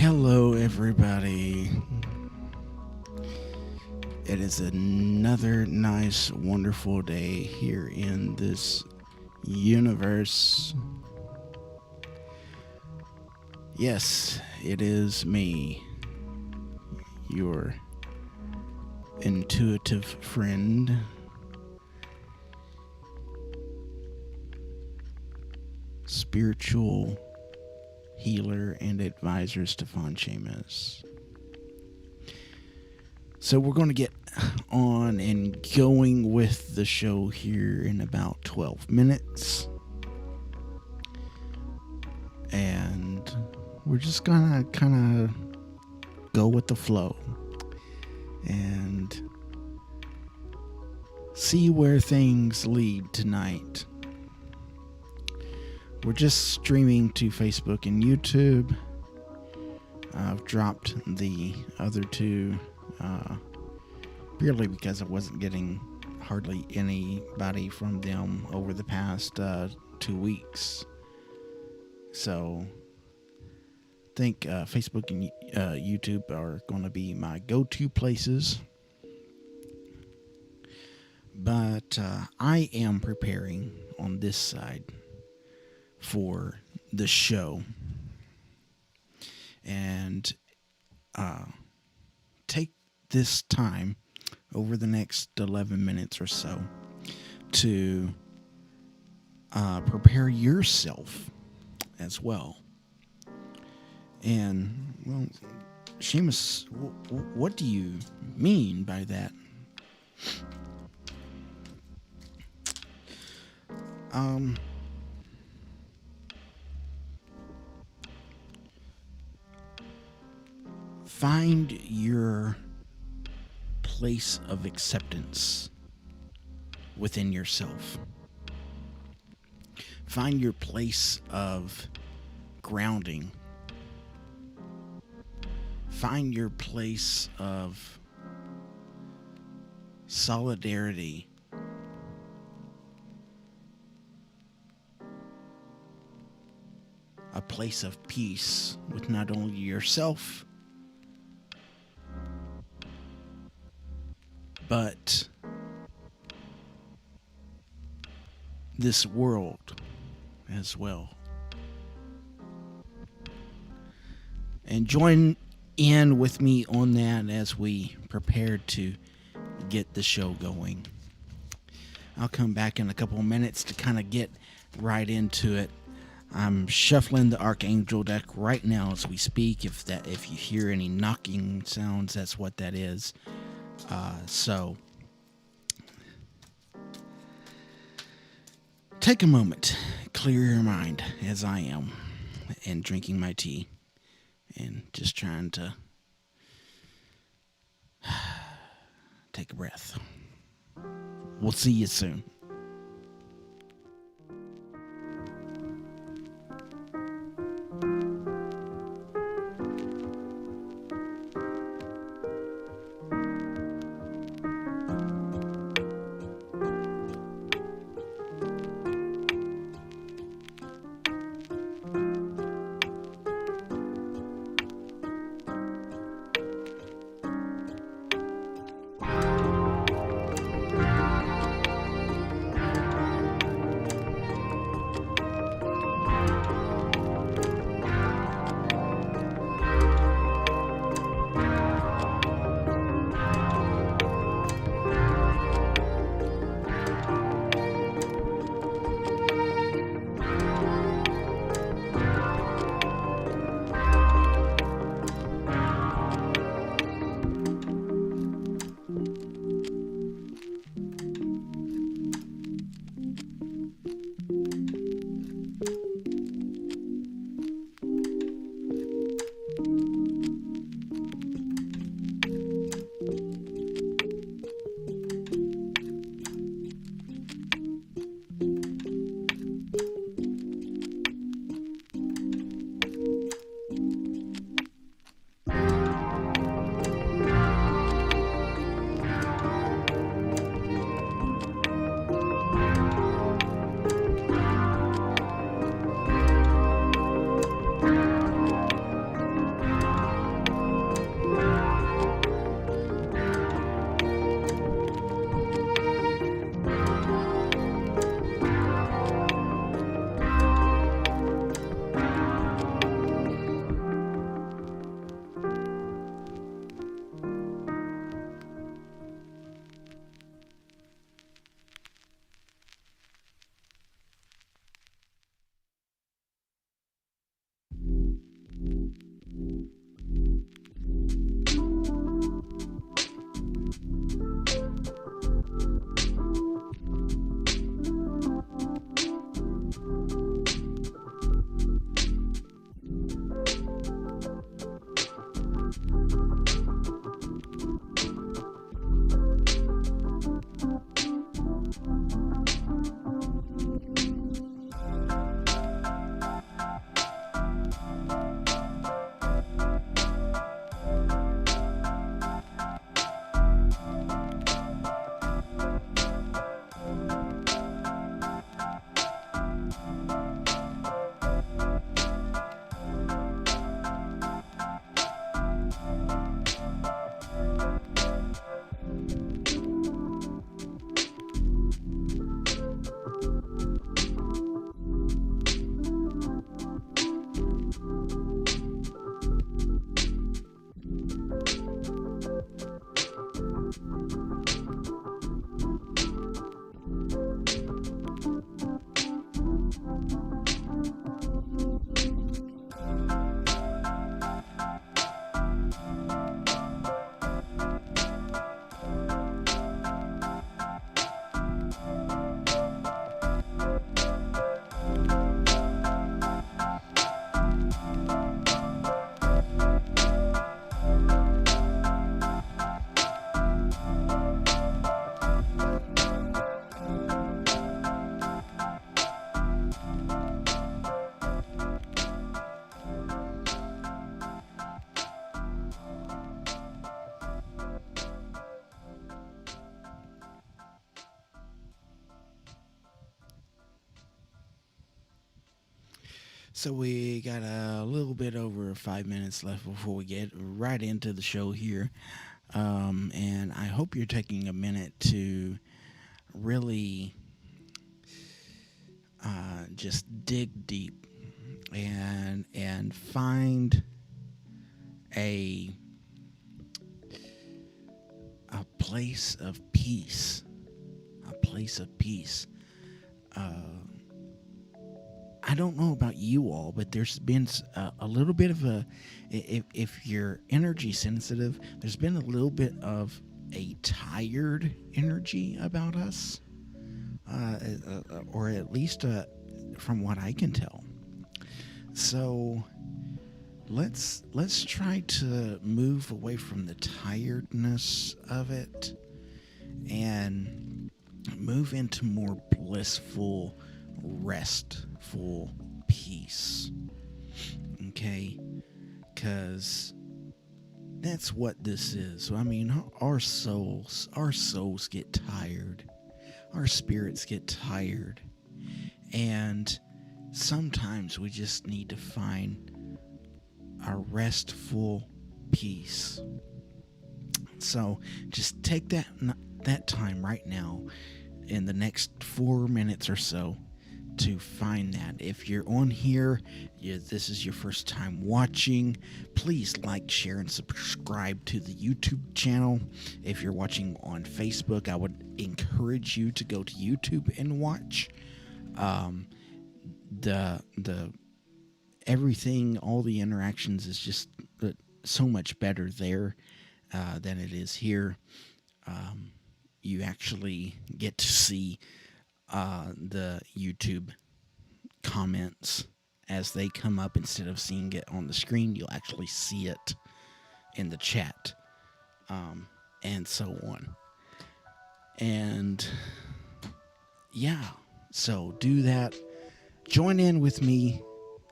Hello, everybody. It is another nice, wonderful day here in this universe. Yes, it is me, your intuitive friend, spiritual healer and advisor Stíofán Séamus. So we're going to get on and going with the show here in about 12 minutes. And we're just gonna kind of go with the flow and see where things lead tonight. We're just streaming to Facebook and YouTube. I've dropped the other two purely because I wasn't getting hardly anybody from them over the past 2 weeks. So I think Facebook and YouTube are going to be my go-to places. But I am preparing on this side for the show. And take this time over the next 11 minutes or so to prepare yourself as well. And, well, Séamus, what do you mean by that? Find your place of acceptance within yourself. Find your place of grounding. Find your place of solidarity. A place of peace with not only yourself, but this world as well. And join in with me on that as we prepare to get the show going. I'll come back in a couple of minutes to kind of get right into it. I'm shuffling the Archangel deck right now as we speak. If you hear any knocking sounds, that's what that is. So take a moment, clear your mind as I am, and drinking my tea and just trying to take a breath. We'll see you soon. So we got a little bit over 5 minutes left before we get right into the show here. And I hope you're taking a minute to really just dig deep and find a place of peace. A place of peace. I don't know about you all, but there's been a little bit of if you're energy sensitive, there's been a little bit of a tired energy about us, or at least from what I can tell. So let's try to move away from the tiredness of it and move into more blissful, restful peace. Okay? Because that's what this is. I mean, our souls get tired. Our spirits get tired. And sometimes we just need to find a restful peace. So just take that time right now in the next 4 minutes or so to find that. If you're on here, this is your first time watching, please like, share, and subscribe to the YouTube channel. If you're watching on Facebook, I would encourage you to go to YouTube and watch. The everything, all the interactions is just so much better there than it is here. You actually get to see the YouTube comments as they come up. Instead of seeing it on the screen, you'll actually see it in the chat, and so on. And yeah, so do that. Join in with me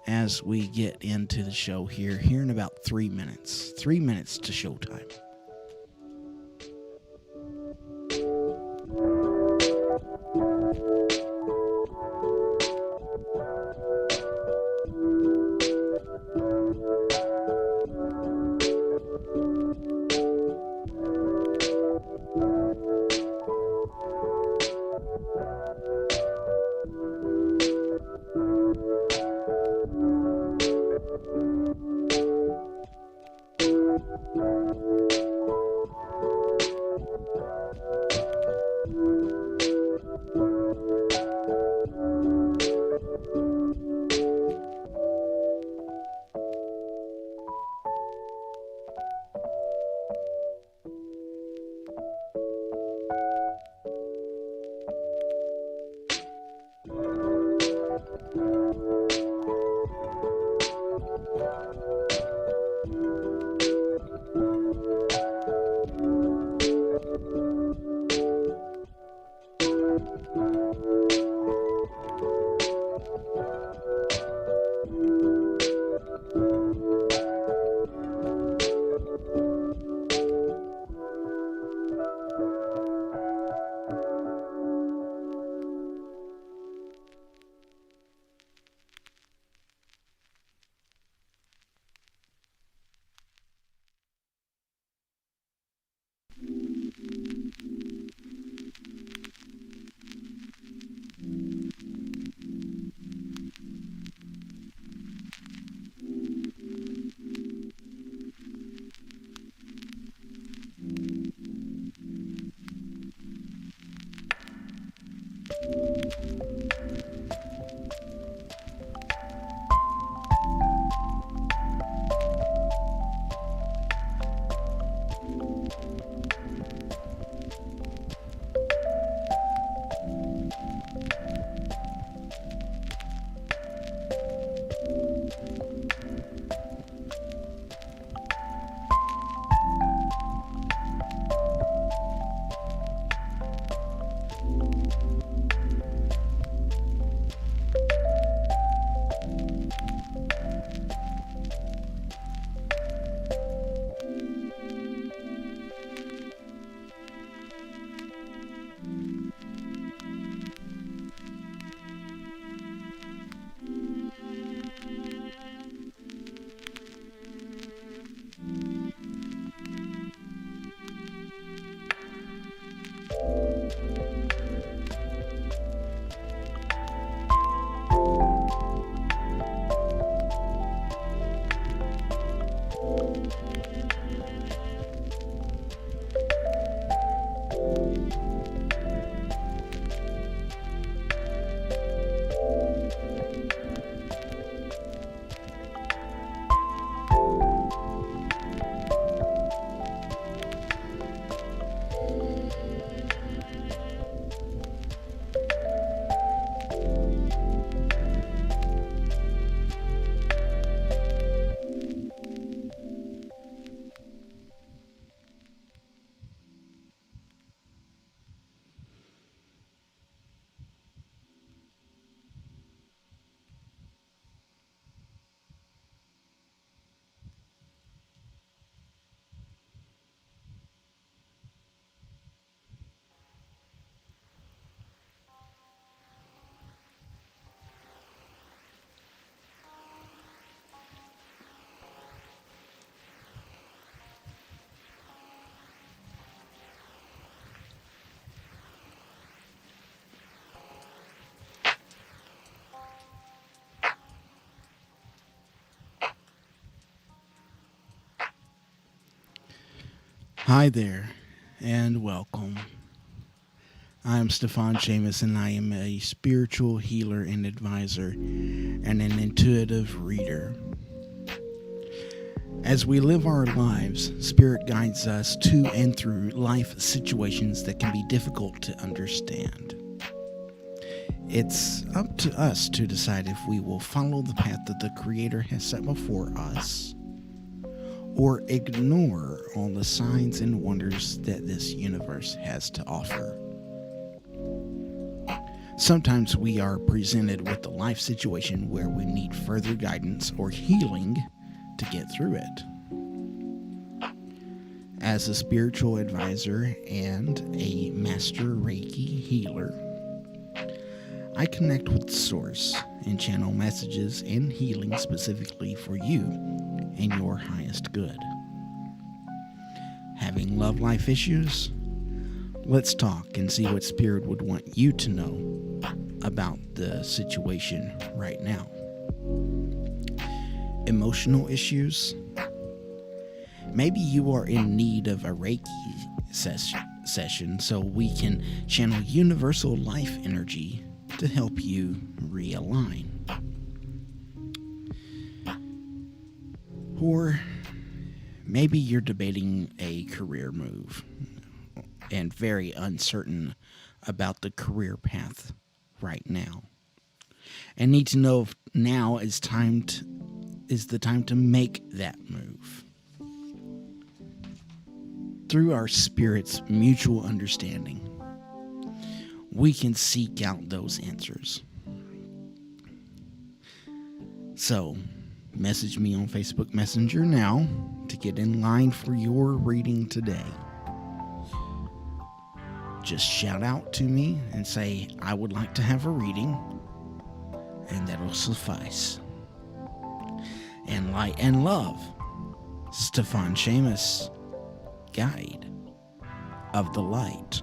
as we get into the show here in about 3 minutes. 3 minutes to showtime. Hi there, and welcome. I'm Stíofán Séamus, and I am a spiritual healer and advisor, and an intuitive reader. As we live our lives, Spirit guides us to and through life situations that can be difficult to understand. It's up to us to decide if we will follow the path that the Creator has set before us, or ignore all the signs and wonders that this universe has to offer. Sometimes we are presented with a life situation where we need further guidance or healing to get through it. As a spiritual advisor and a master Reiki healer, I connect with Source and channel messages and healing specifically for you and your highest good. Having love life issues? Let's talk and see what Spirit would want you to know about the situation right now. Emotional issues? Maybe you are in need of a Reiki session so we can channel universal life energy to help you realign. Or maybe you're debating a career move and very uncertain about the career path right now, and need to know if now is the time to make that move. Through our spirit's mutual understanding, we can seek out those answers. So, message me on Facebook Messenger now to get in line for your reading today. Just shout out to me and say, I would like to have a reading, and that'll suffice. And light and love, Stíofán Séamus, Guide of the Light.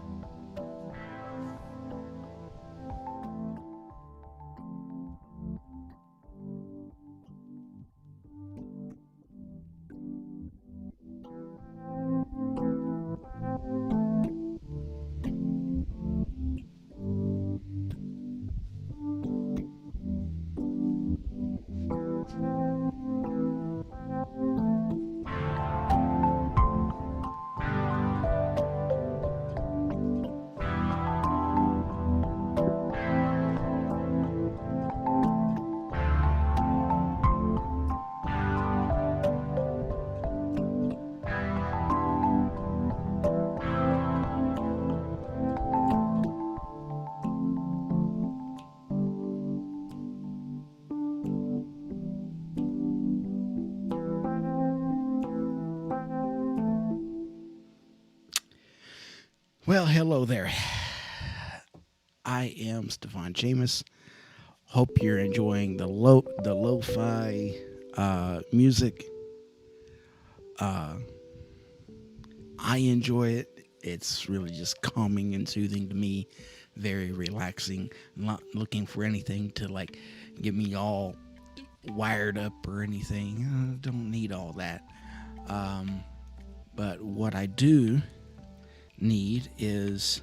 Well, hello there. I am Stíofán Séamus. Hope you're enjoying the lo-fi music. I enjoy it. It's really just calming and soothing to me. Very relaxing. Not looking for anything to get me all wired up or anything. Don't need all that. But what I do need is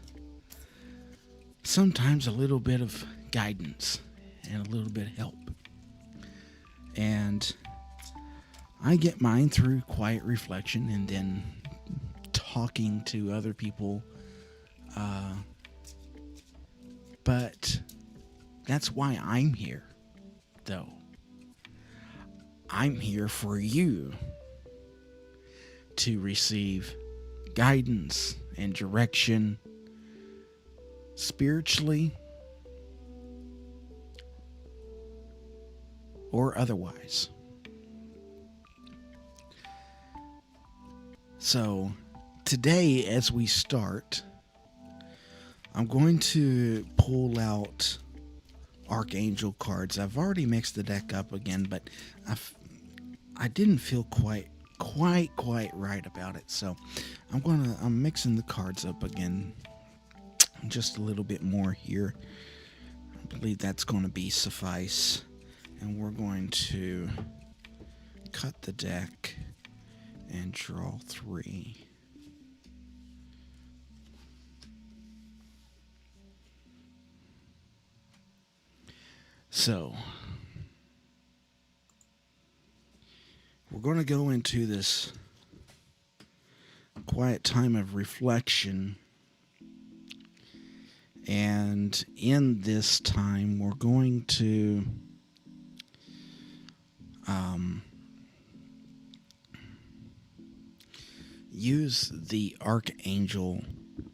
sometimes a little bit of guidance and a little bit of help. And I get mine through quiet reflection and then talking to other people. But that's why I'm here, though. I'm here for you to receive guidance and direction spiritually or otherwise. So today, as we start, I'm going to pull out Archangel cards. I've already mixed the deck up again, but I didn't feel quite right about it, so I'm mixing the cards up again just a little bit more here. I believe that's going to be suffice, and we're going to cut the deck and draw 3. So, we're going to go into this quiet time of reflection. And in this time, we're going to use the Archangel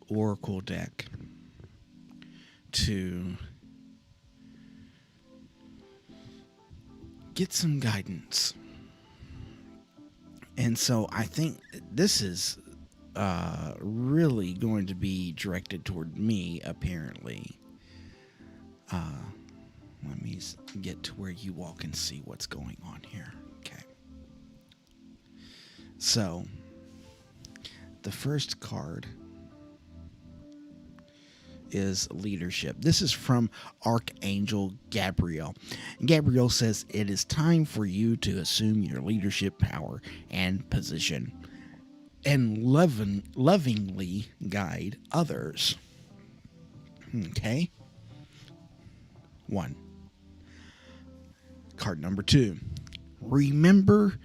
Oracle deck to get some guidance. And so I think this is really going to be directed toward me, apparently. Let me get to where you all can see what's going on here. Okay. So, the first card is leadership. This is from Archangel Gabriel. Gabriel says, "It is time for you to assume your leadership power and position and lovingly guide others." Okay. 1. Card number 2. Remember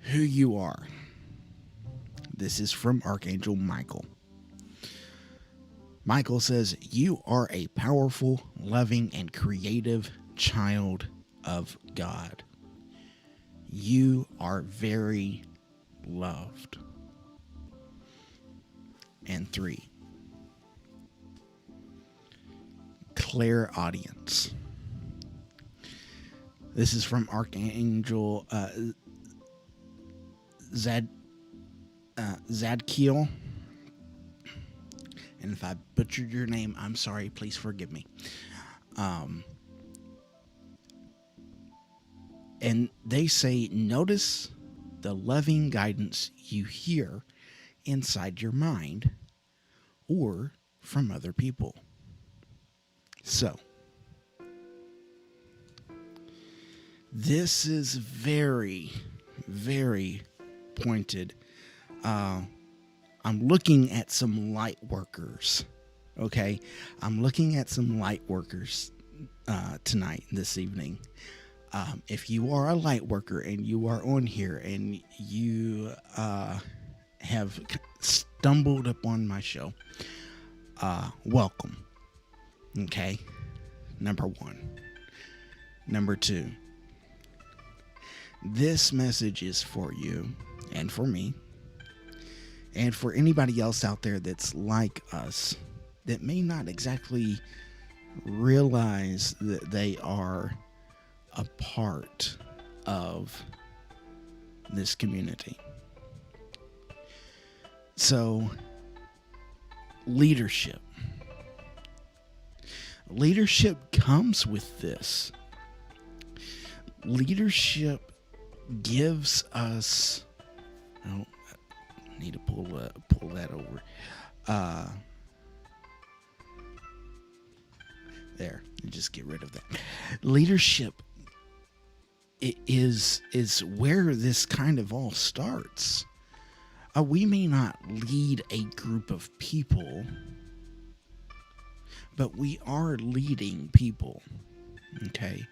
who you are. This is from Archangel Michael. Michael says, "You are a powerful, loving, and creative child of God. You are very loved." And 3. Clairaudience. This is from Archangel Zadkiel. And if I butchered your name, I'm sorry. Please forgive me. And they say, notice the loving guidance you hear inside your mind or from other people. So, this is very, very pointed. I'm looking at some light workers. Okay, I'm looking at some light workers this evening. If you are a light worker and you are on here and you have stumbled upon my show, welcome. Okay, number 1. Number 2, this message is for you and for me and for anybody else out there that's like us that may not exactly realize that they are a part of this community. So, leadership. Leadership comes with this. Leadership gives us... Oh, I need to pull that over. There, just get rid of that. Leadership is where this kind of all starts. We may not lead a group of people, but we are leading people. Okay,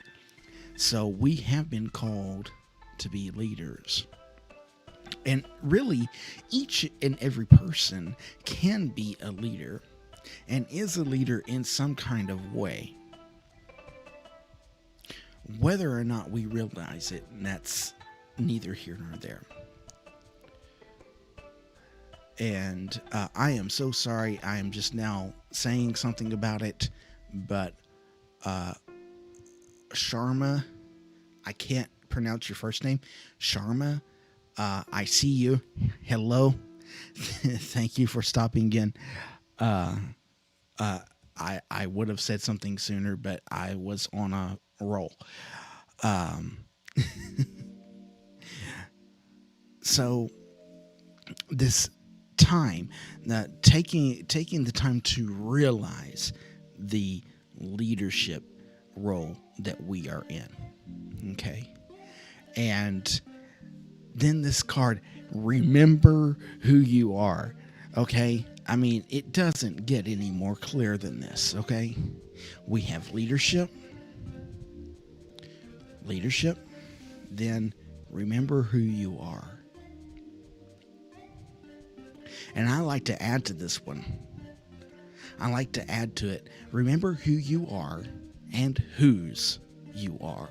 so we have been called to be leaders. And really, each and every person can be a leader and is a leader in some kind of way. Whether or not we realize it, that's neither here nor there. And I am so sorry. I am just now saying something about it. But Sharma, I can't pronounce your first name. Sharma, I see you. Hello. Thank you for stopping in. I would have said something sooner, but I was on a roll. So this time, taking the time to realize the leadership role that we are in. Okay. And then this card, remember who you are. Okay. I mean, it doesn't get any more clear than this. Okay. We have leadership. leadership, then remember who you are. And I like to add to this one. I like to add to it, remember who you are and whose you are.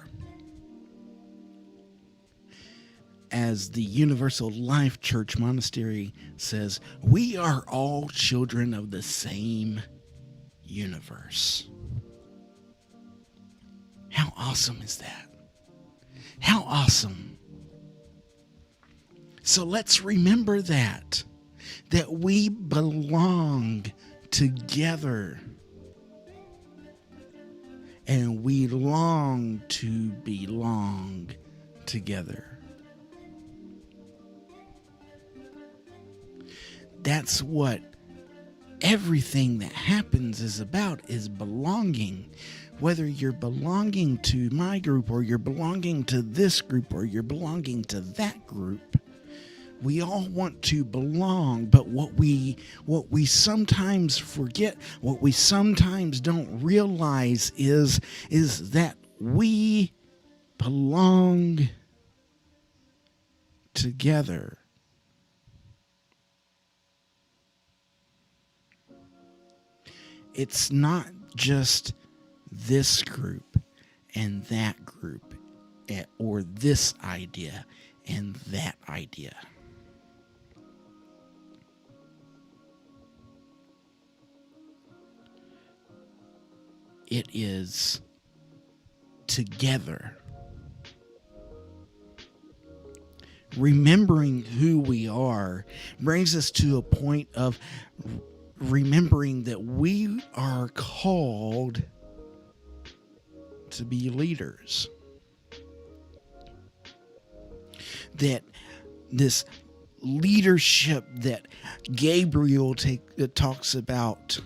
As the Universal Life Church Monastery says, we are all children of the same universe. How awesome is that? How awesome. So let's remember that we belong together. And we long to belong together. That's what everything that happens is about, is belonging. Whether you're belonging to my group, or you're belonging to this group, or you're belonging to that group, we all want to belong. But what we sometimes forget, what we sometimes don't realize is that we belong together. It's not just this group and that group, or this idea and that idea. It is together. Remembering who we are brings us to a point of remembering that we are called to be leaders. That this leadership that Gabriel talks about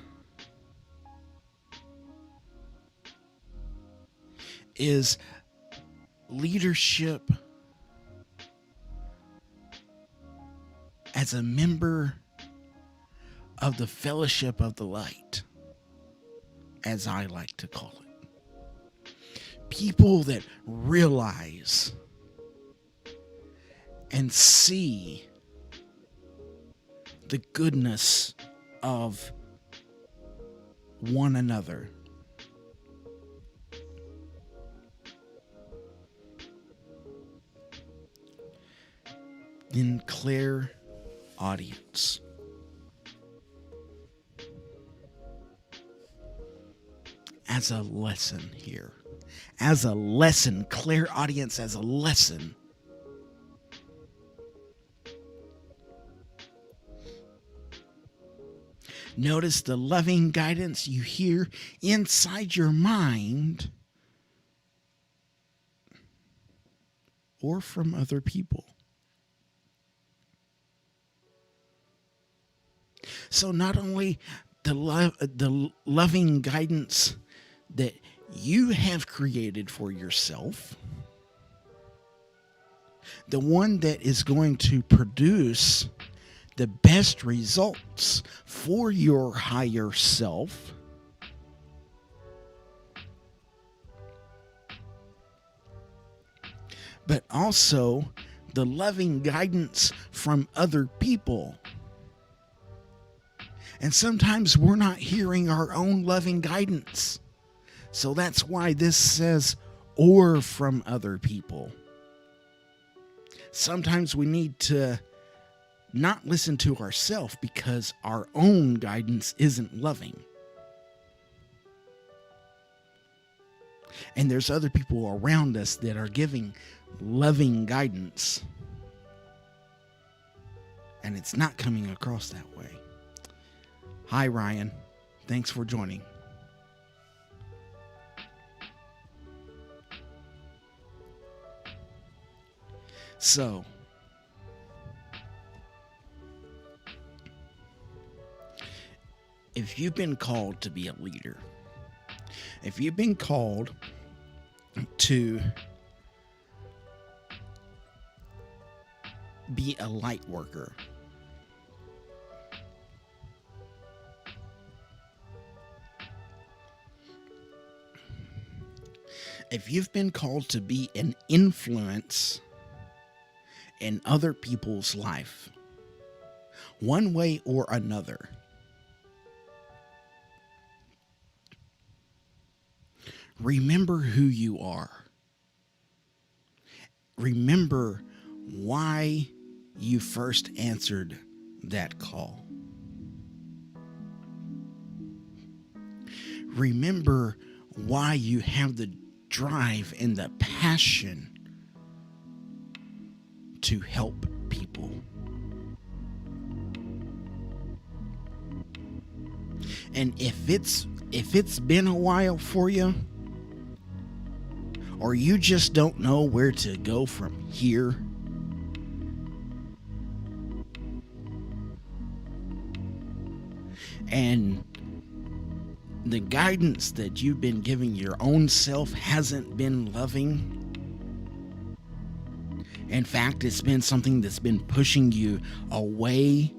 is leadership as a member of the fellowship of the light, as I like to call it. People that realize and see the goodness of one another. Then clear audience. As a lesson here. As a lesson. Clear audience as a lesson. Notice the loving guidance you hear inside your mind or from other people. So not only the loving guidance that you have created for yourself, the one that is going to produce the best results for your higher self, but also the loving guidance from other people. And sometimes we're not hearing our own loving guidance. So that's why this says, or from other people. Sometimes we need to not listen to ourselves because our own guidance isn't loving. And there's other people around us that are giving loving guidance. And it's not coming across that way. Hi, Ryan. Thanks for joining. So, if you've been called to be a leader, if you've been called to be a light worker, if you've been called to be an influence in other people's life, one way or another, remember who you are. Remember why you first answered that call. Remember why you have the drive and the passion to help people. And if it's been a while for you, or you just don't know where to go from here, and the guidance that you've been giving your own self hasn't been loving, in fact, it's been something that's been pushing you away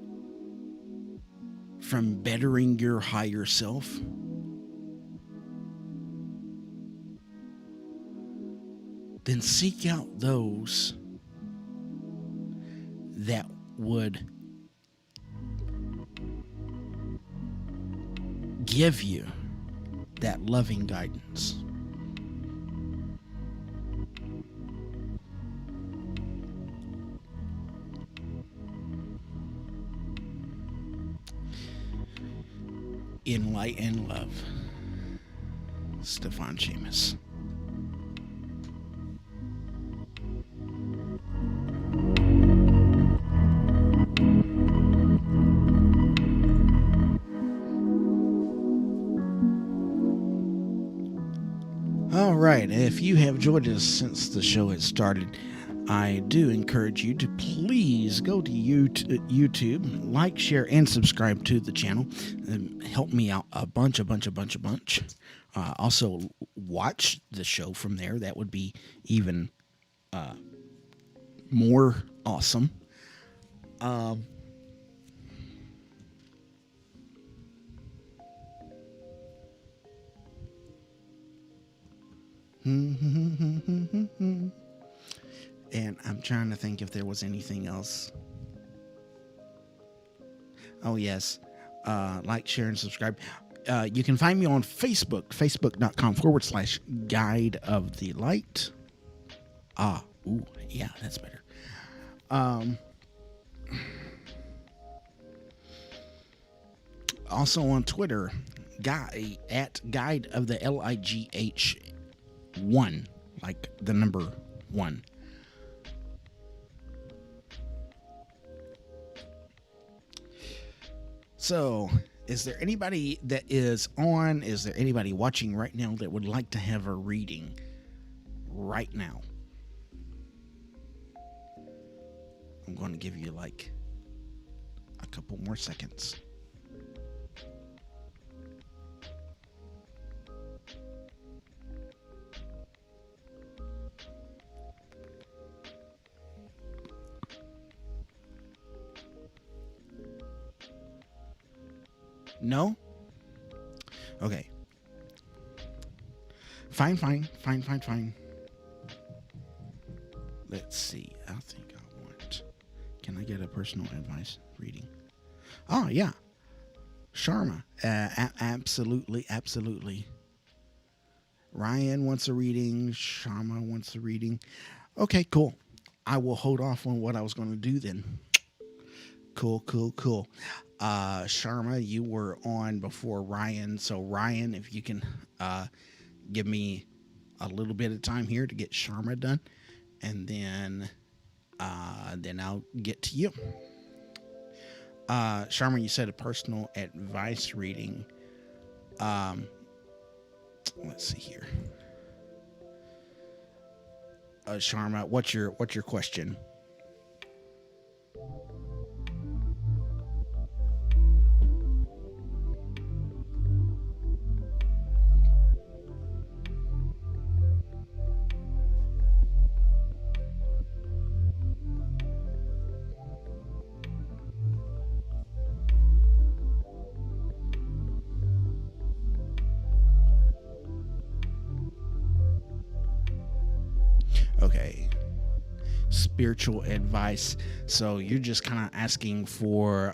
from bettering your higher self, then seek out those that would give you that loving guidance. In light and love, Stíofán Séamus. All right, if you have joined us since the show has started, I do encourage you to please go to YouTube, like, share, and subscribe to the channel. Help me out a bunch. Also, watch the show from there. That would be even more awesome. And I'm trying to think if there was anything else. Oh, yes. Like, share, and subscribe. You can find me on Facebook, facebook.com/Guide of the Light. Yeah, that's better. Also on Twitter, at Guide of the LIGH 1, like the number 1. So, is there anybody that is on? Is there anybody watching right now that would like to have a reading right now? I'm going to give you like a couple more seconds. No? Okay. Fine. Let's see. I think I want... Can I get a personal advice reading? Oh, yeah. Sharma. Absolutely. Ryan wants a reading. Sharma wants a reading. Okay, cool. I will hold off on what I was going to do then. Cool. Sharma, you were on before Ryan. So Ryan, if you can give me a little bit of time here to get Sharma done, and then I'll get to you. Sharma, you said a personal advice reading. Let's see here. Sharma, what's your question? Okay. Spiritual advice. So you're just kind of asking for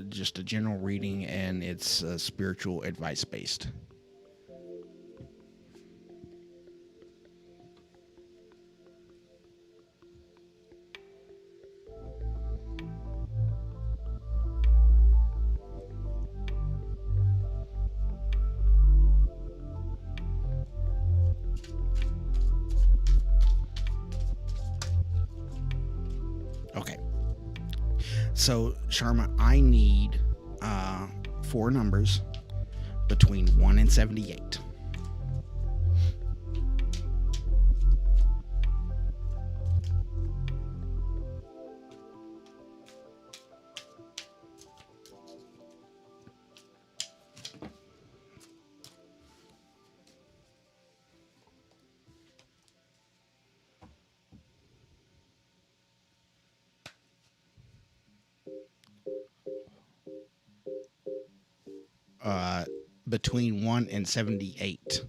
just a general reading, and it's spiritual advice based. Okay. So, Sharma, I need four numbers between 1 and 78. Uh, between 1 and 78.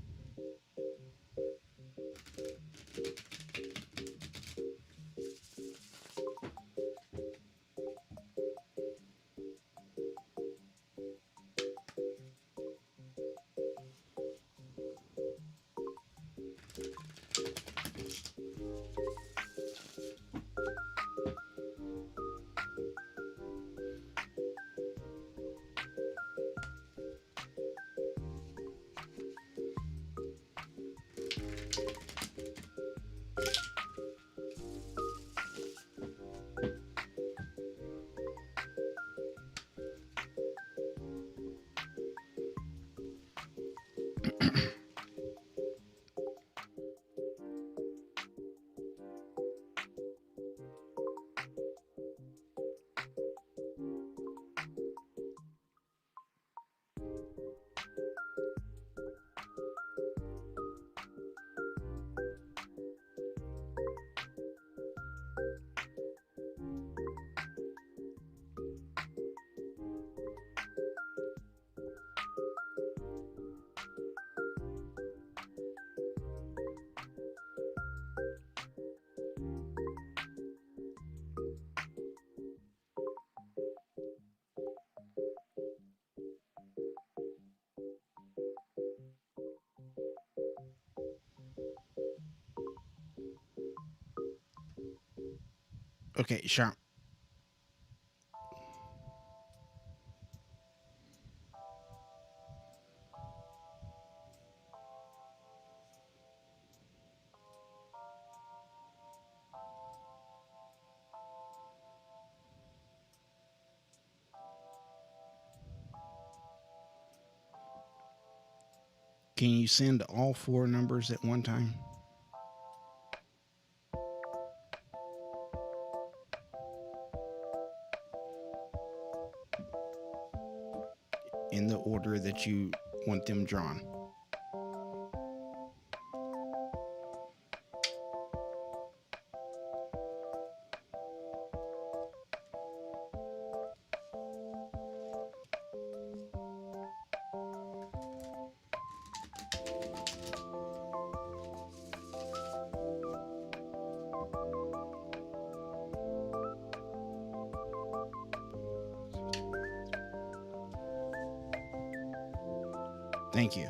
Okay, Sharma. Can you send all four numbers at one time? In the order that you want them drawn. Thank you.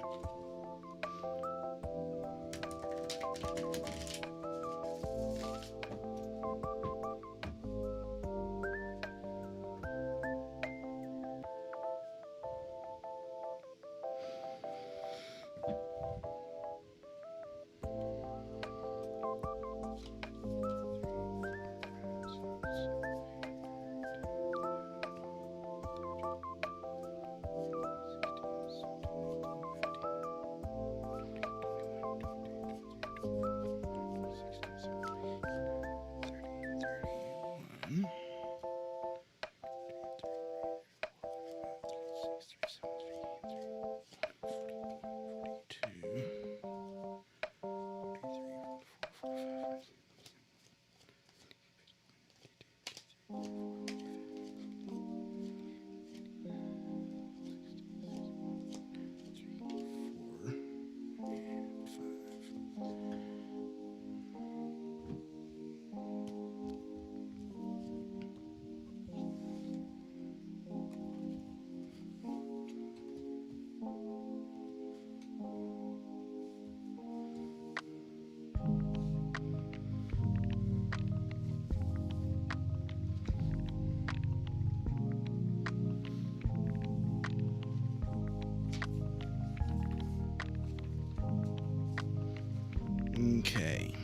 Okay.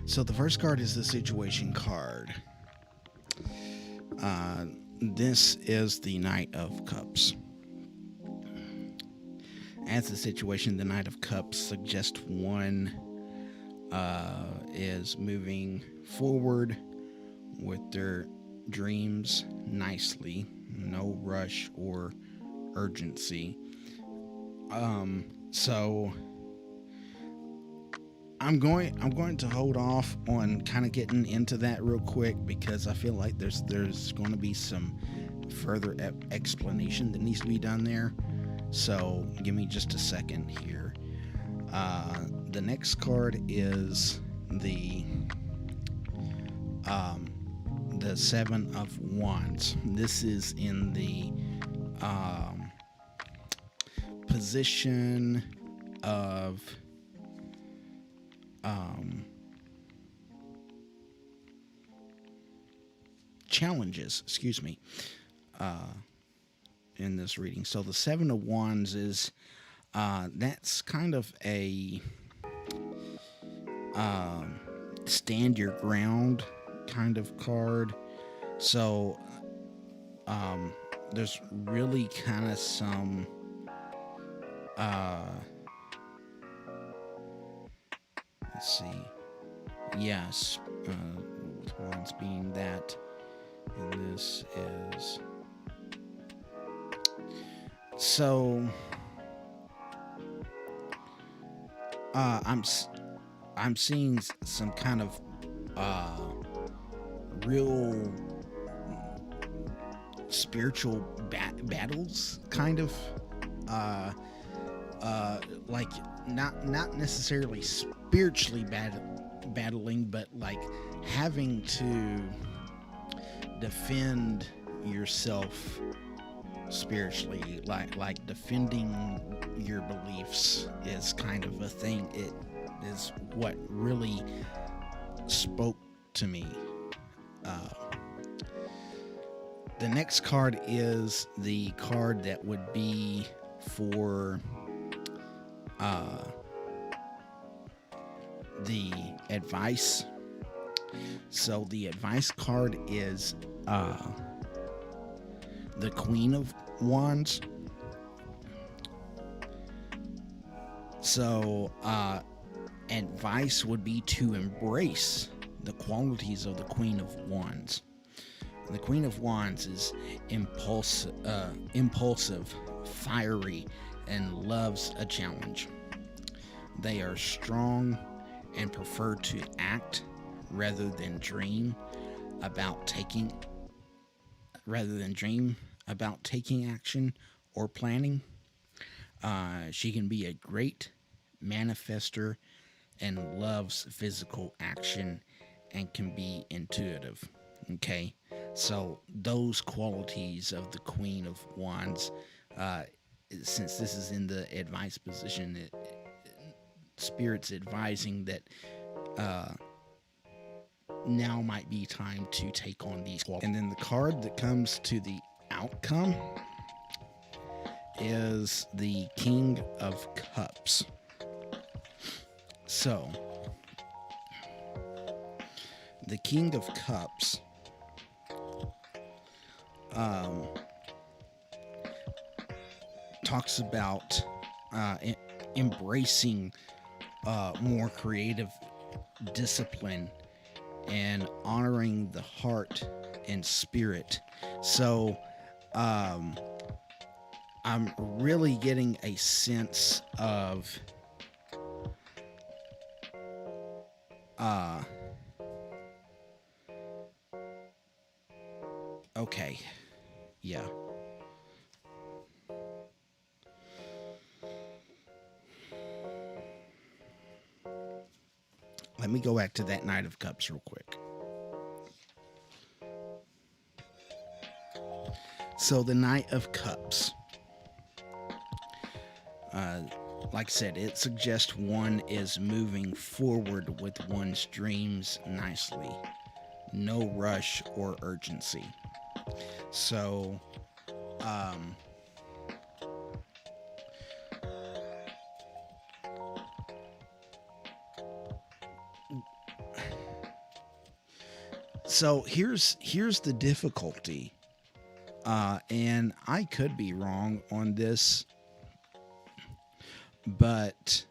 So the first card is the situation card. This is the Knight of Cups. As the situation, the Knight of Cups suggests one is moving forward with their dreams nicely, no rush or urgency. So I'm going to hold off on kind of getting into that real quick, because I feel like there's going to be some further explanation that needs to be done there. So give me just a second here. The next card is the Seven of Wands. This is in the position of challenges, in this reading. So the Seven of Wands is that's kind of a stand your ground kind of card. So there's really kind of some let's see. Yes, with wands being that, and this is so. I'm seeing some kind of real spiritual battles, kind of like not necessarily spiritually battling, but like having to defend yourself spiritually, like defending your beliefs is kind of a thing. It is what really spoke to me. The next card is the card that would be for the advice. So the advice card is the Queen of Wands. So advice would be to embrace the qualities of the Queen of Wands. The Queen of Wands is impulsive, fiery, and loves a challenge. They are strong and prefer to act rather than dream about taking action or planning. She can be a great manifester and loves physical action and can be intuitive. Okay, so those qualities of the Queen of Wands, since this is in the advice position, Spirit's advising that now might be time to take on these qualities. And then the card that comes to the outcome is the King of Cups. So the King of Cups talks about embracing more creative discipline and honoring the heart and spirit. So I'm really getting a sense of okay, yeah. Let me go back to that Knight of Cups real quick. So the Knight of Cups, like I said, it suggests one is moving forward with one's dreams nicely. No rush or urgency. So, So here's the difficulty, and I could be wrong on this, but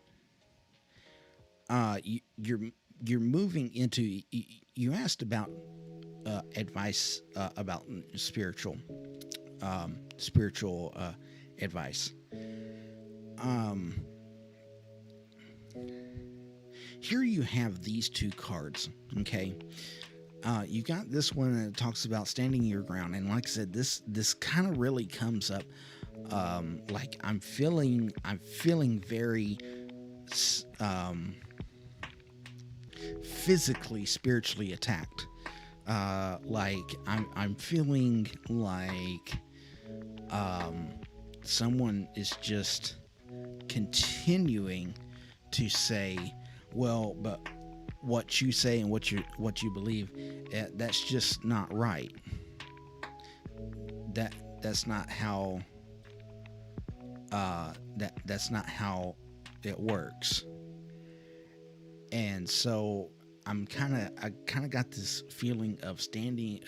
you're moving into. You asked about advice about spiritual advice. Here you have these two cards. Okay. You got this one that talks about standing your ground, and like I said, this kind of really comes up. Like I'm feeling very physically, spiritually attacked. Like I'm feeling like someone is just continuing to say, well, but what you say and what you believe, that's just not right. That's not how that's not how it works. And so I kind of got this feeling of standing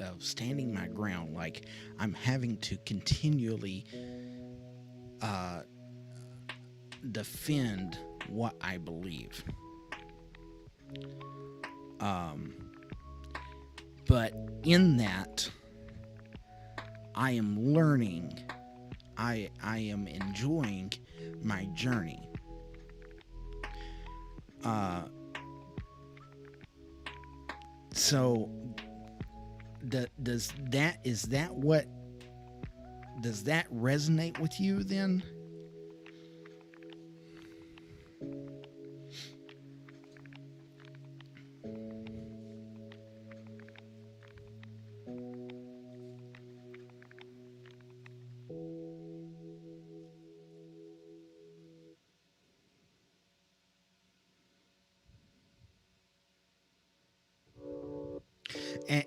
my ground, like I'm having to continually defend what I believe. But in that, I am learning. I am enjoying my journey. So does that resonate with you then?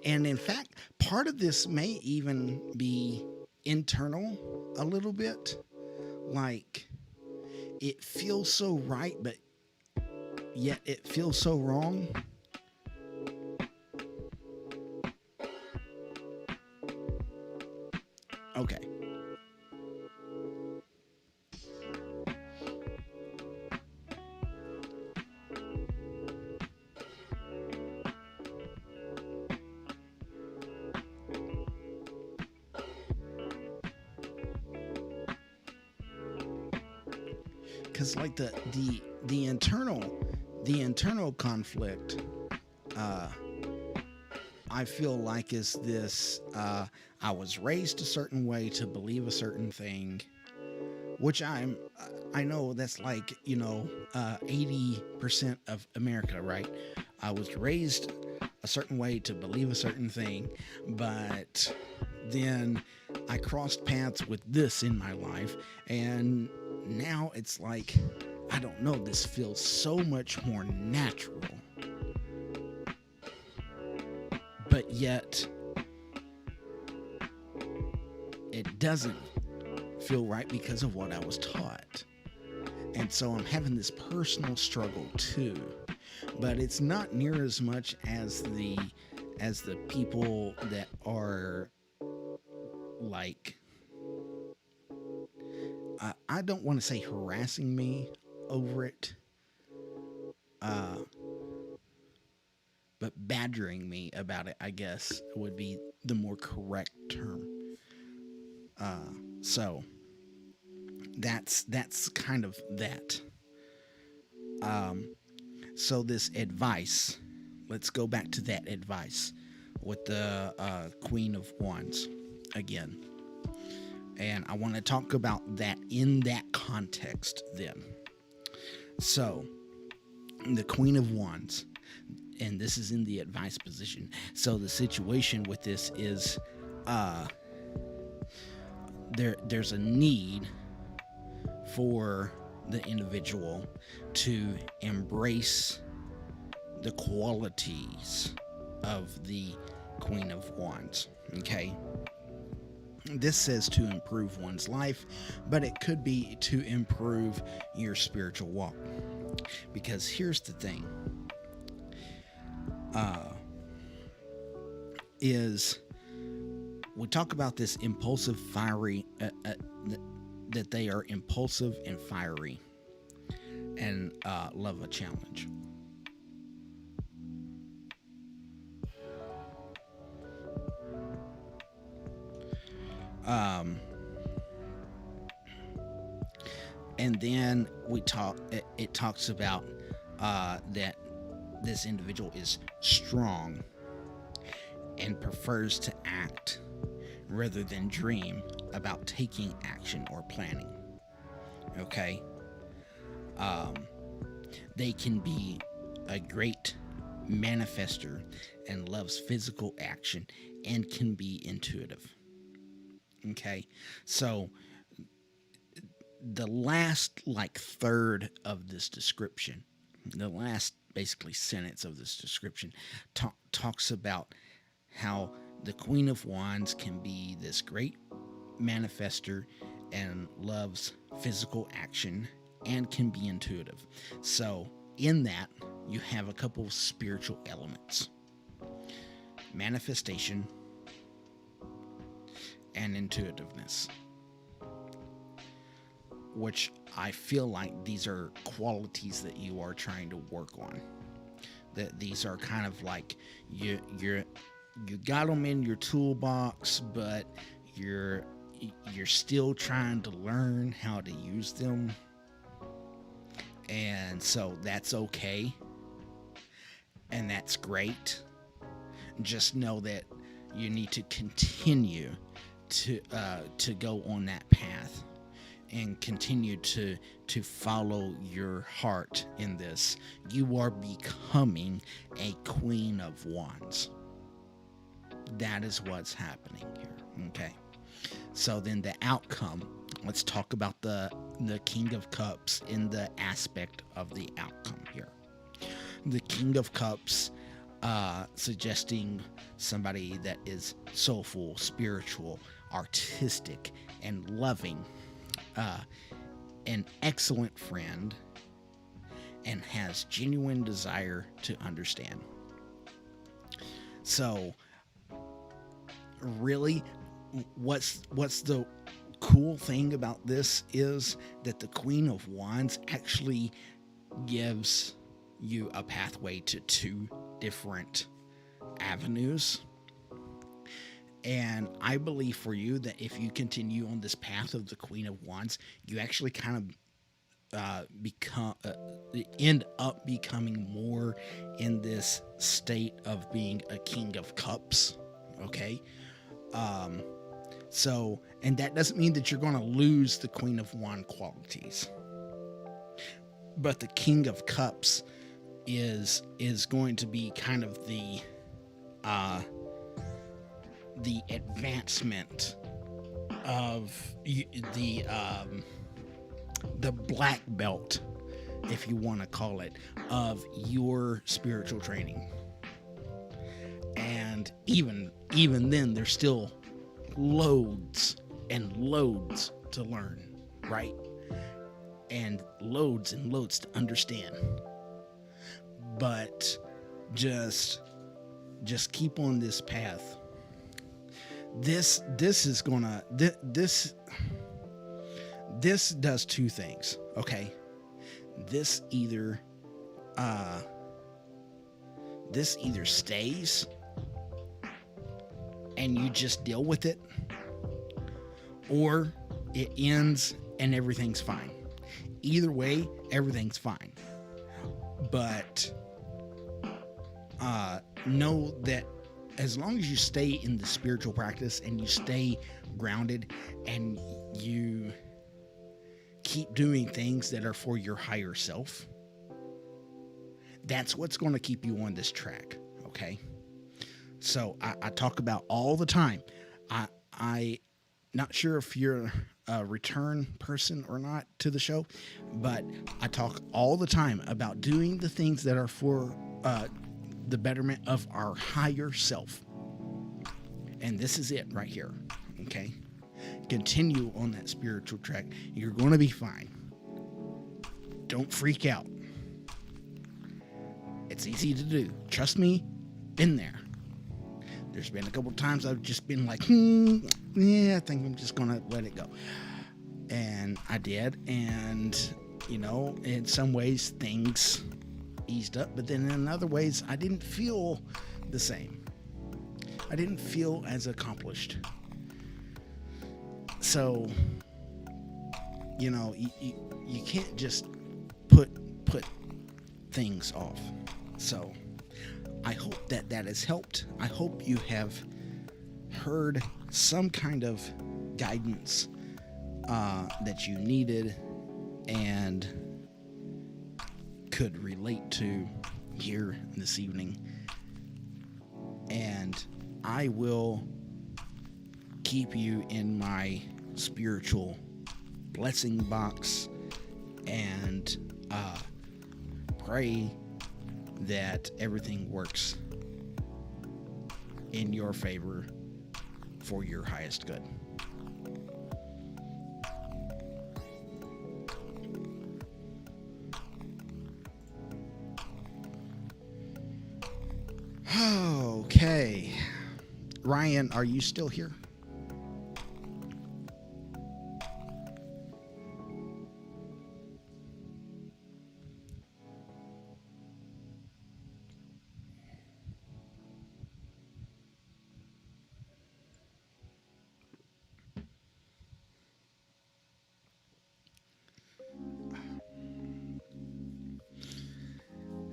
And in fact, part of this may even be internal a little bit. Like, it feels so right, but yet it feels so wrong. Okay. Because like the internal conflict, I feel like is this: I was raised a certain way to believe a certain thing, which I know that's like 80% of America, right? I was raised a certain way to believe a certain thing, but then I crossed paths with this in my life, and now it's like, I don't know, this feels so much more natural, but yet it doesn't feel right because of what I was taught. And so I'm having this personal struggle too, but it's not near as much as the people that are like, I don't want to say harassing me over it, but badgering me about it, I guess, would be the more correct term. So that's kind of that. So this advice, let's go back to that advice with the Queen of Wands again. And I want to talk about that in that context then. So, the Queen of Wands, and this is in the advice position. So the situation with this is there's a need for the individual to embrace the qualities of the Queen of Wands, okay? This says to improve one's life, but it could be to improve your spiritual walk. Because here's the thing. is we talk about this impulsive, fiery, that they are impulsive and fiery and love a challenge. And then it talks about that this individual is strong and prefers to act rather than dream about taking action or planning. Okay? They can be a great manifester and loves physical action and can be intuitive. Okay? So the last third of this description, the last basically sentence of this description talks about how the Queen of Wands can be this great manifester and loves physical action and can be intuitive. So in that, you have a couple of spiritual elements: manifestation and intuitiveness, which I feel like these are qualities that you are trying to work on. That these are kind of like you got them in your toolbox, but you're still trying to learn how to use them. And so that's okay. And that's great. Just know that you need to continue to go on that path and continue to follow your heart in this. You are becoming a Queen of Wands. That is what's happening here. Okay. So then the outcome, let's talk about the King of Cups in the aspect of the outcome here. The King of Cups suggesting somebody that is soulful, spiritual, artistic, and loving, an excellent friend, and has genuine desire to understand. So really, what's the cool thing about this is that the Queen of Wands actually gives you a pathway to two different avenues. And I believe for you that if you continue on this path of the Queen of Wands, you actually kind of end up becoming more in this state of being a King of Cups. Okay. So, and that doesn't mean that you're going to lose the Queen of Wands qualities, but the King of Cups is going to be kind of the advancement of the black belt, if you want to call it, of your spiritual training. And even then, there's still loads and loads to learn, right? And loads to understand. But just keep on this path. This does two things, okay? This either stays and you just deal with it, or it ends and everything's fine. Either way, everything's fine. But know that as long as you stay in the spiritual practice and you stay grounded and you keep doing things that are for your higher self, that's what's going to keep you on this track, okay? So I talk about all the time. I not sure if you're a return person or not to the show, but I talk all the time about doing the things that are for the betterment of our higher self. And this is it right here, okay? Continue on that spiritual track. You're going to be fine. Don't freak out. It's easy to do. Trust me, been there. There's been a couple times I've just been like, yeah, I think I'm just going to let it go. And I did. And, in some ways things eased up. But then in other ways, I didn't feel the same. I didn't feel as accomplished. So, you can't just put things off. So I hope that has helped. I hope you have heard some kind of guidance that you needed and could relate to here this evening. And I will keep you in my spiritual blessing box and pray that everything works in your favor for your highest good. Okay. Ryan, are you still here?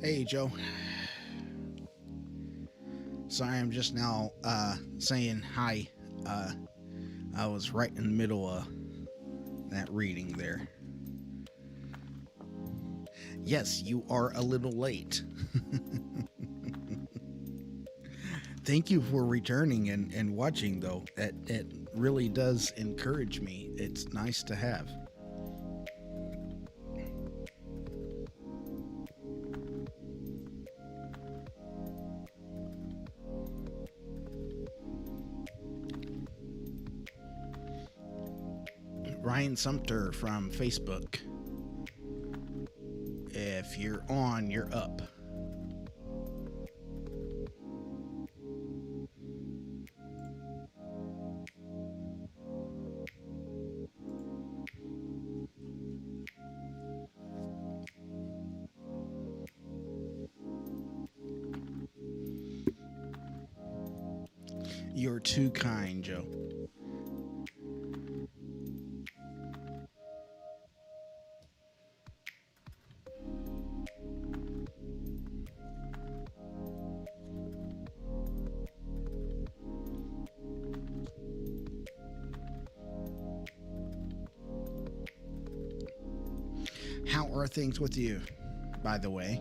Hey, Joe. Sorry, I'm just now saying hi. I was right in the middle of that reading there. Yes, you are a little late. Thank you for returning and watching, though. It really does encourage me. It's nice to have. Ryan Sumter from Facebook. If you're on, you're up. You're too kind, Joe. How are things with you, by the way?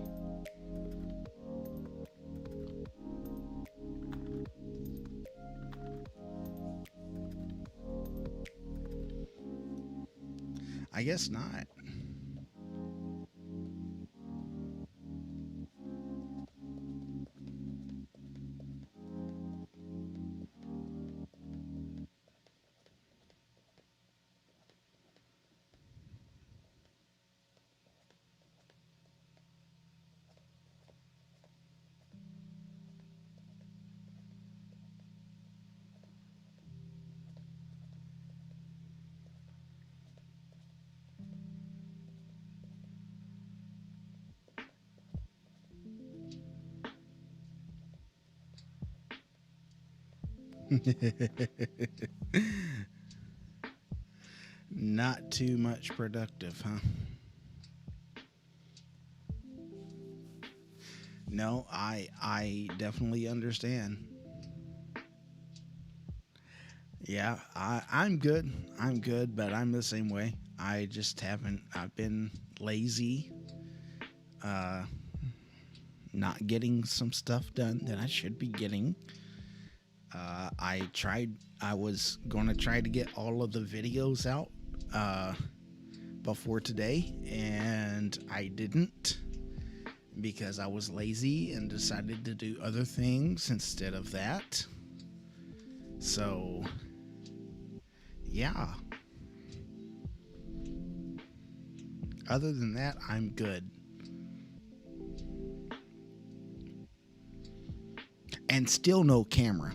I guess not. Not too much productive, huh? No, I definitely understand. Yeah, I'm good. I'm good, but I'm the same way. I just haven't. I've been lazy, uh, not getting some stuff done that I should be getting. I was going to try to get all of the videos out before today, and I didn't because I was lazy and decided to do other things instead of that. So, yeah. Other than that, I'm good. and still no camera.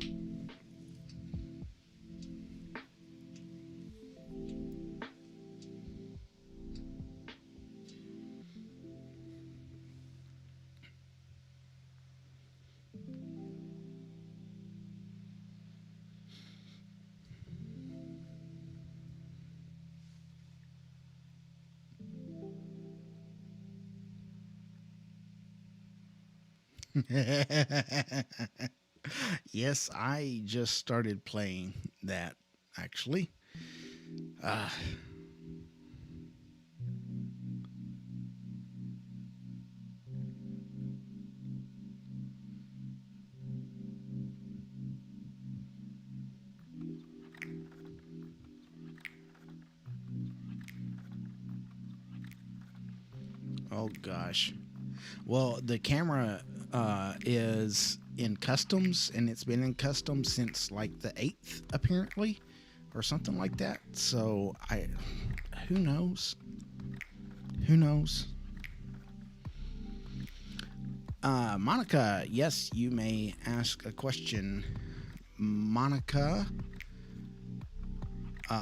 Yes, I just started playing that actually. Uh, oh gosh. Well, the camera is in customs, and it's been in customs since like the 8th, apparently, or something like that. So who knows? Who knows? Monica, yes, you may ask a question. Monica,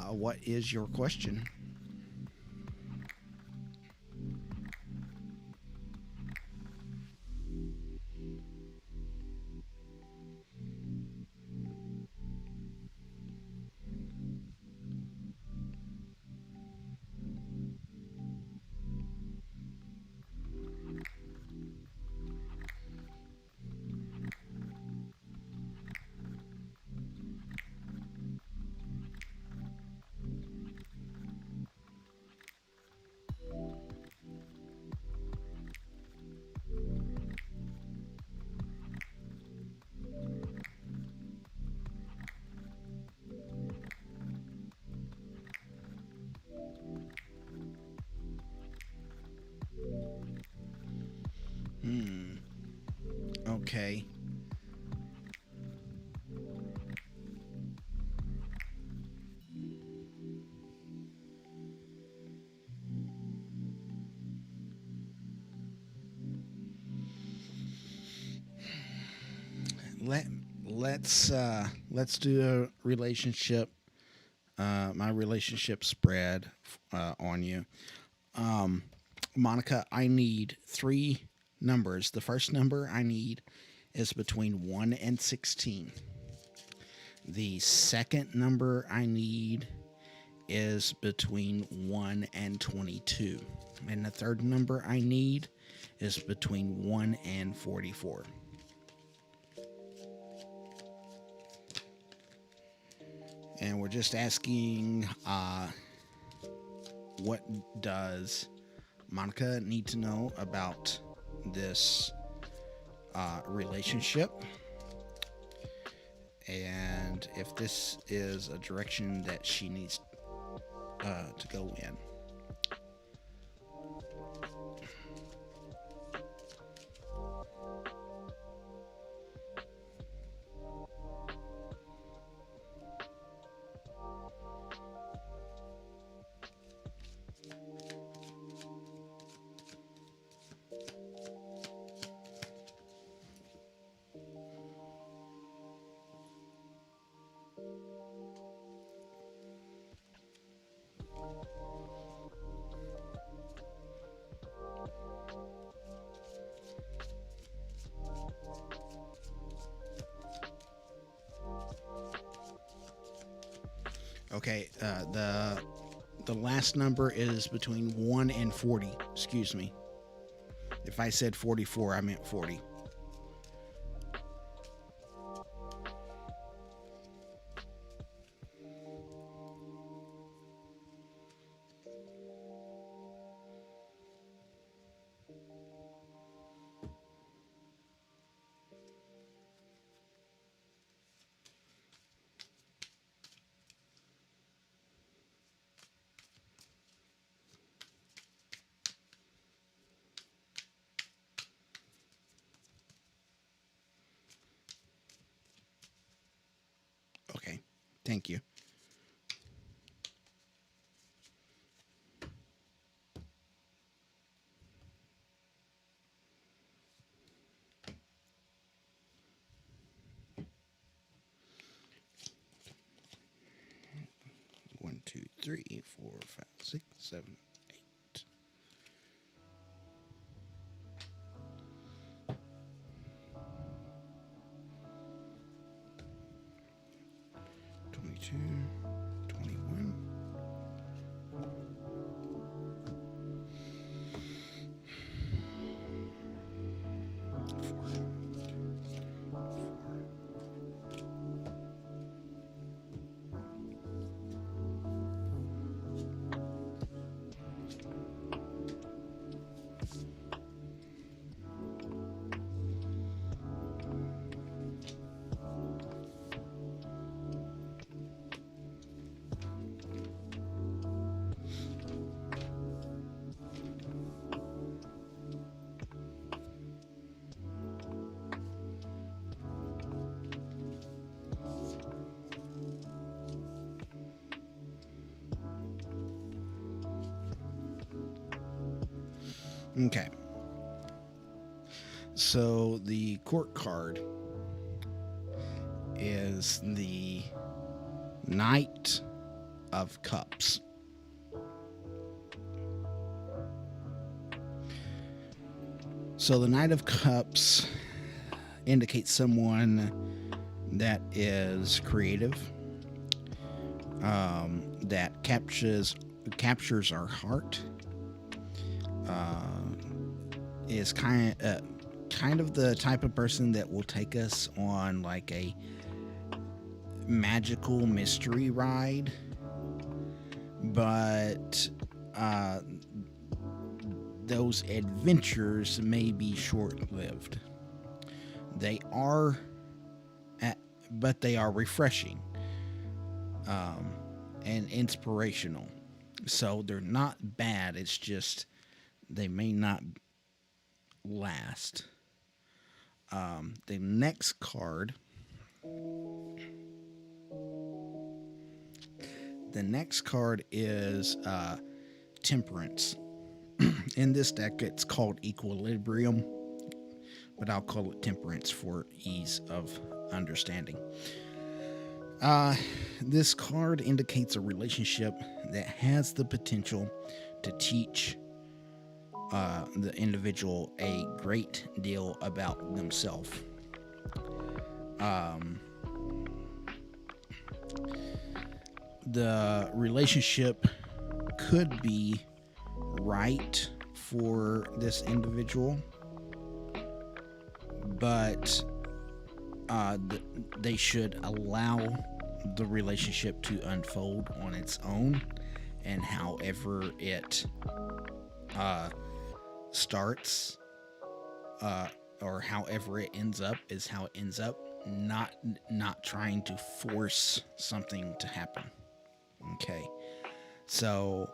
what is your question? Hmm. Okay. Let let's do a relationship. My relationship spread on you. Um, Monica, I need three numbers. The first number I need is between 1 and 16. The second number I need is between 1 and 22. And the third number I need is between 1 and 44. And we're just asking what does Monica need to know about this relationship, and if this is a direction that she needs to go in. Okay, the last number is between 1 and 40. Excuse me. If I said 44, I meant 40. Okay, thank you. 3, 4, 5, 6, 7, 8. Two, 21. 4. Okay. So the court card is the Knight of Cups. So the Knight of Cups indicates someone that is creative, that captures our heart, is kind of the type of person that will take us on like a magical mystery ride, but those adventures may be short-lived. But they are refreshing and inspirational. So they're not bad. It's just they may not last. The next card. The next card is Temperance. In this deck, it's called Equilibrium, but I'll call it Temperance for ease of understanding. This card indicates a relationship that has the potential to teach the individual a great deal about themselves. The relationship could be right for this individual, but they should allow the relationship to unfold on its own, and however it starts or however it ends up is how it ends up, not trying to force something to happen. Okay, so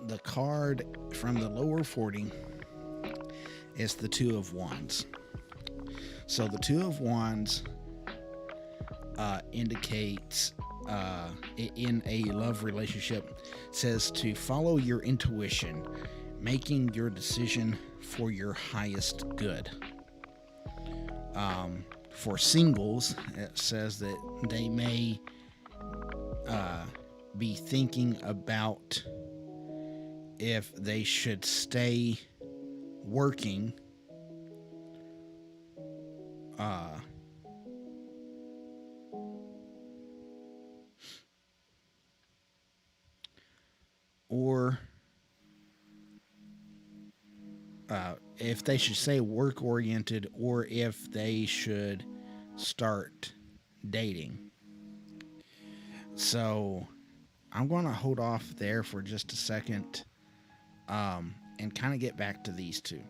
the card from the lower 40 is the Two of Wands. So the Two of Wands indicates in a love relationship, says to follow your intuition, making your decision for your highest good. For singles, it says that they may be thinking about if they should stay working or if they should stay work-oriented, or if they should start dating. So I'm going to hold off there for just a second and kind of get back to these two.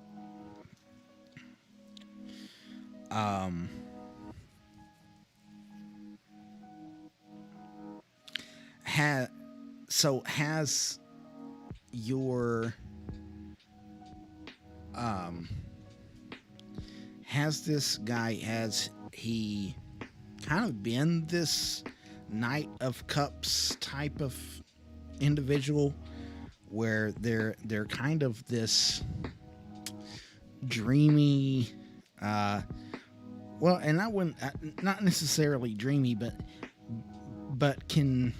Has your has this guy, has he kind of been this Knight of Cups type of individual where they're kind of this dreamy, well, and I wouldn't, not necessarily dreamy, but can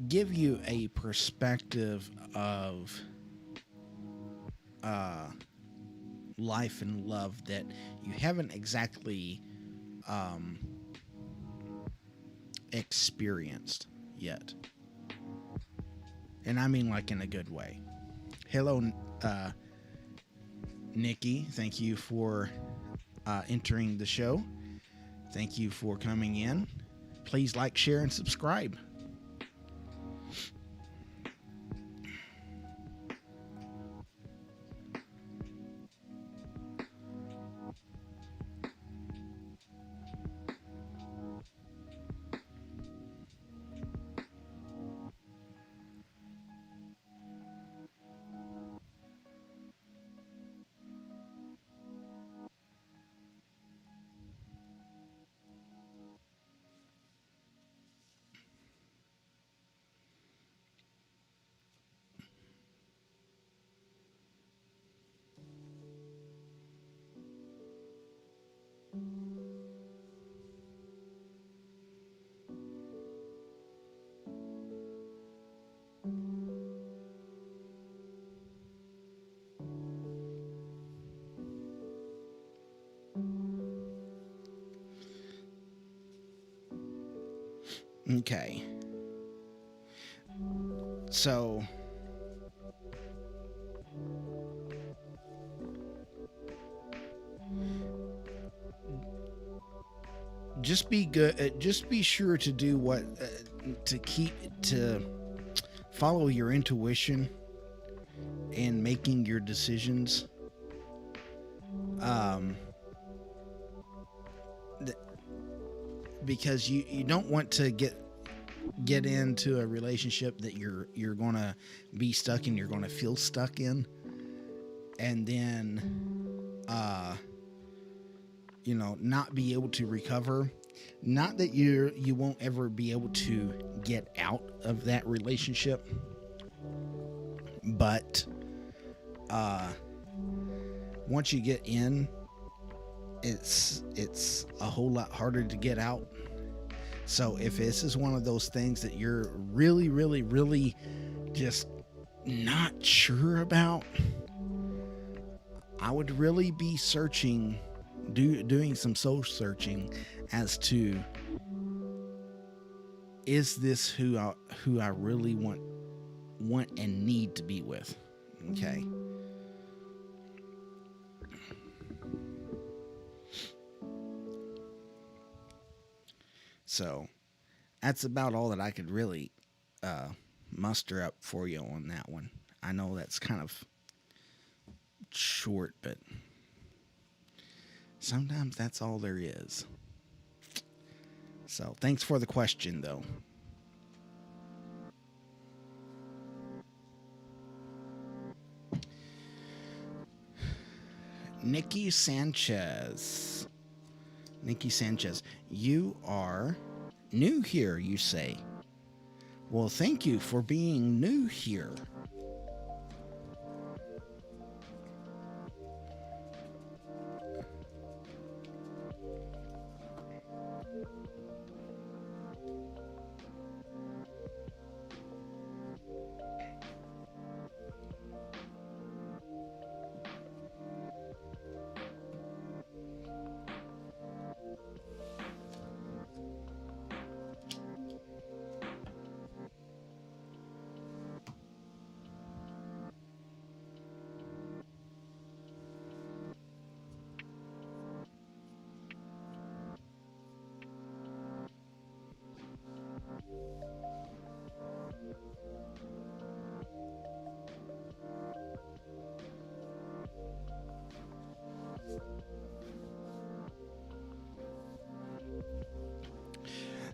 give you a perspective of life and love that you haven't exactly experienced yet. And I mean like in a good way. Hello, Nikki. Thank you for entering the show. Thank you for coming in. Please like, share, and subscribe. Okay. So just be good. Just be sure to do what to follow your intuition in making your decisions. Um, because you don't want to get into a relationship that you're gonna be stuck in, you're gonna feel stuck in, and then not be able to recover. Not that you won't ever be able to get out of that relationship, but once you get in, it's a whole lot harder to get out. So if this is one of those things that you're really, really, really just not sure about, I would really be doing some soul searching as to, is this who I really want and need to be with? Okay. So that's about all that I could really muster up for you on that one. I know that's kind of short, but sometimes that's all there is. So thanks for the question, though. Nikki Sanchez, you are new here, you say. Well, thank you for being new here.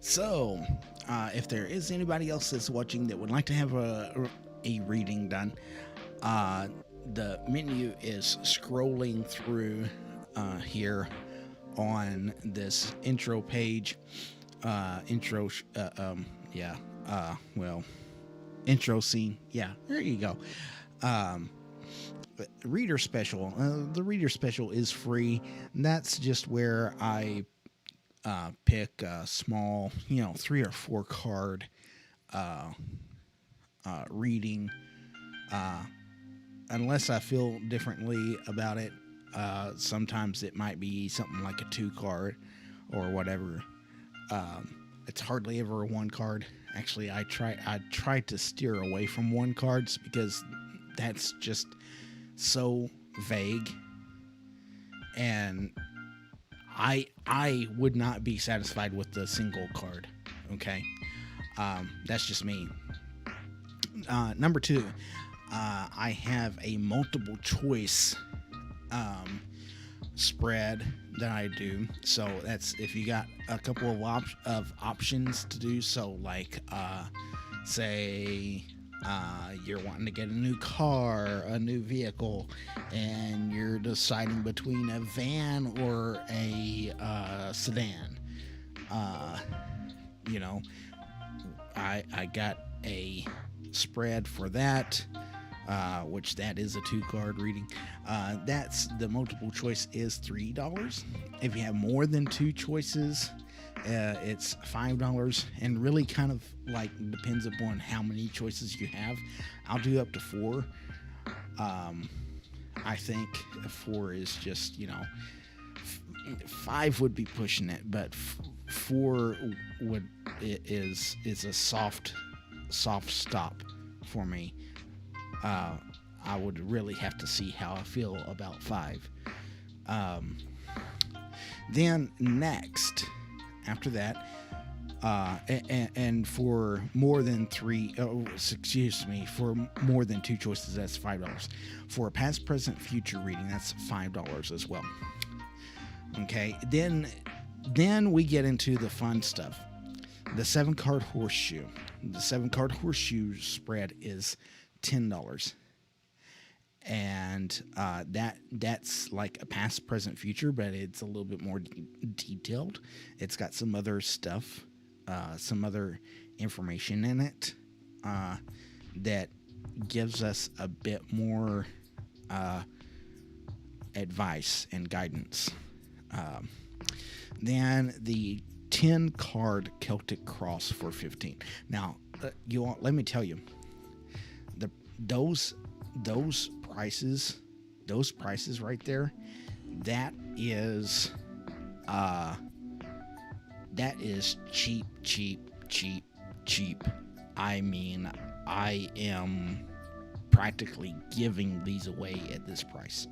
So, if there is anybody else that's watching that would like to have a reading done, the menu is scrolling through here on this intro page. Intro scene. Yeah, there you go. Reader special. The reader special is free. That's just where I pick a small, 3 or 4 card reading, unless I feel differently about it. Sometimes it might be something like a 2 card or whatever. It's hardly ever a 1 card. Actually, I try to steer away from 1 cards because that's just so vague, and I would not be satisfied with the single card. Okay, that's just me. Number 2, I have a multiple choice spread that I do. So that's if you got a couple of options to do. So like, say you're wanting to get a new car, a new vehicle, and you're deciding between a van or a sedan. You know, I got a spread for that, which that is a 2 card reading. That's the multiple choice is $3. If you have more than 2 choices, it's $5, and really kind of like depends upon how many choices you have. I'll do up to 4. I think 4 is just, 5 would be pushing it, but 4 is a soft stop for me. I would really have to see how I feel about 5. Then next, after that, and for more than 3, for more than 2 choices, that's $5. For a past, present, future reading, that's $5 as well. Okay, then we get into the fun stuff. The 7-card horseshoe. The 7-card horseshoe spread is $10, and that's like a past, present, future, but it's a little bit more detailed. It's got some other stuff, some other information in it that gives us a bit more advice and guidance. Then the 10-card Celtic Cross for $15. Now, let me tell you, those prices right there, that is cheap. I mean, I am practically giving these away at this price.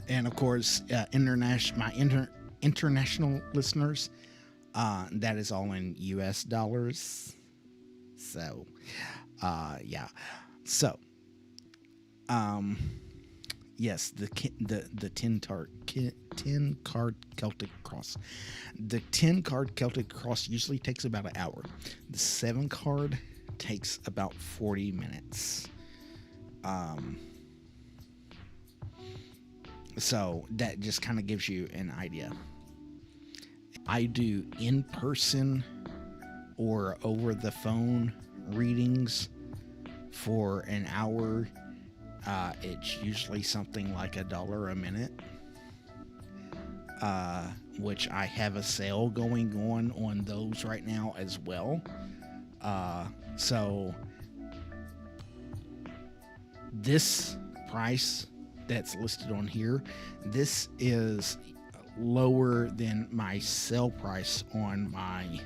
And of course, international listeners, that is all in US dollars. So, yeah. So, yes, the 10-card Celtic Cross. The 10-card Celtic Cross usually takes about an hour. The 7-card takes about 40 minutes. So that just kind of gives you an idea. I do in-person or over-the-phone readings for an hour. It's usually something like $1 a minute, which I have a sale going on those right now as well. So this price that's listed on here, this is lower than my sale price on my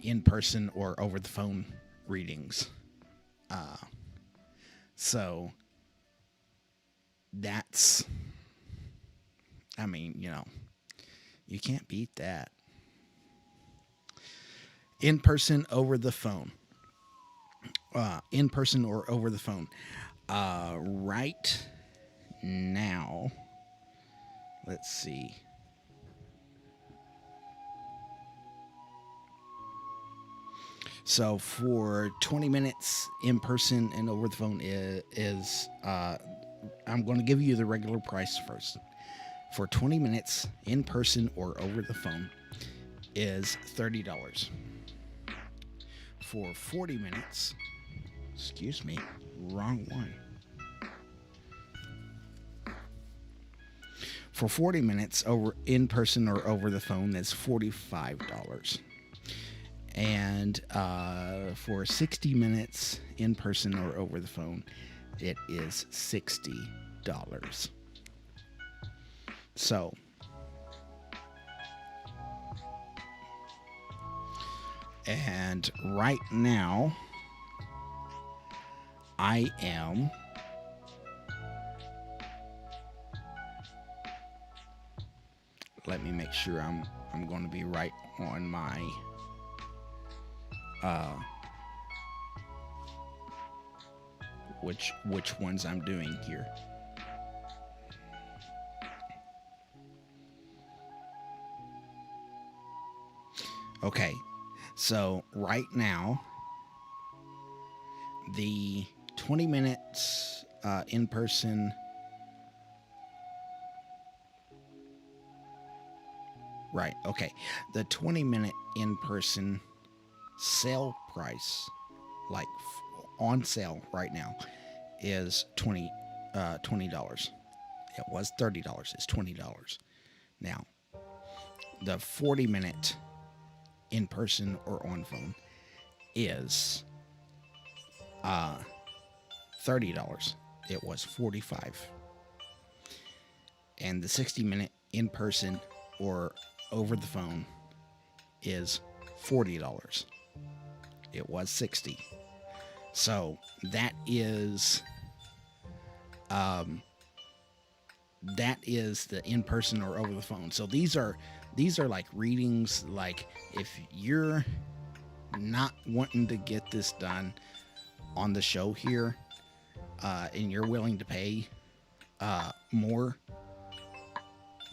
in-person or over-the-phone readings. So that's, I mean, you can't beat that. In-person, over the phone. In-person or over the phone. Right now, let's see. So for 20 minutes in person and over the phone is I'm going to give you the regular price first. For 20 minutes in person or over the phone is $30. For 40 minutes, excuse me, wrong one. For 40 minutes over in person or over the phone, that's $45. And for 60 minutes in person or over the phone, it is $60. So, and right now, I am let me make sure I'm going to be right on my which ones I'm doing here. Okay, so right now, the 20 minutes in person, right, okay, the 20-minute in person sale price, like on sale right now, is $20. It was $30. It's $20 now. The 40-minute in person or on phone is $30. It was $45. And the 60-minute in person or over the phone is $40. It was $60. So that is the in person or over the phone. So these are like readings. Like, if you're not wanting to get this done on the show here, and you're willing to pay more,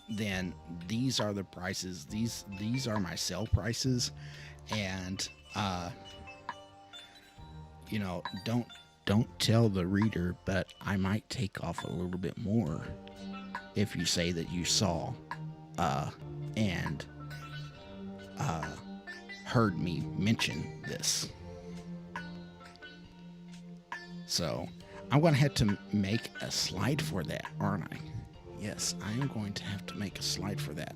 then these are the prices. These are my sale prices, and don't tell the reader, but I might take off a little bit more if you say that you saw and heard me mention this. So I'm going to have to make a slide for that, aren't I? Yes, I am going to have to make a slide for that.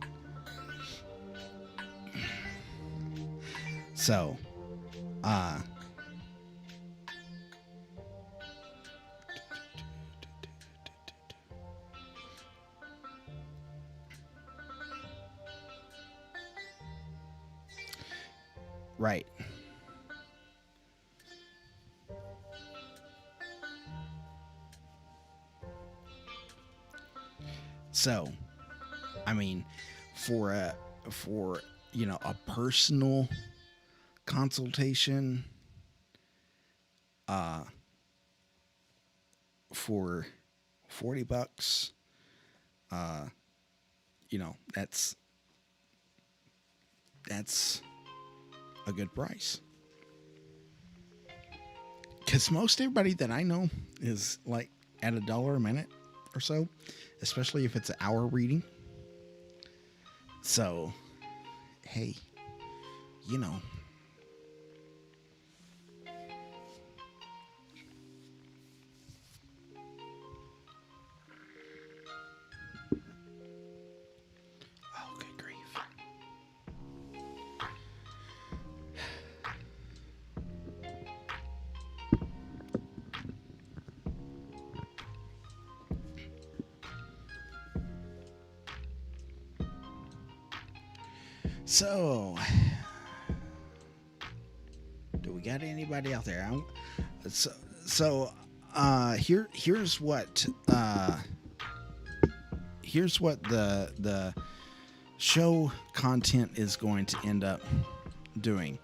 So, right. So, I mean, for a personal consultation, for $40, that's a good price. Because most everybody that I know is like at $1 a minute or so, especially if it's an hour reading. So, hey, oh, good grief. So, do we got anybody out there? Here's what the show content is going to end up doing.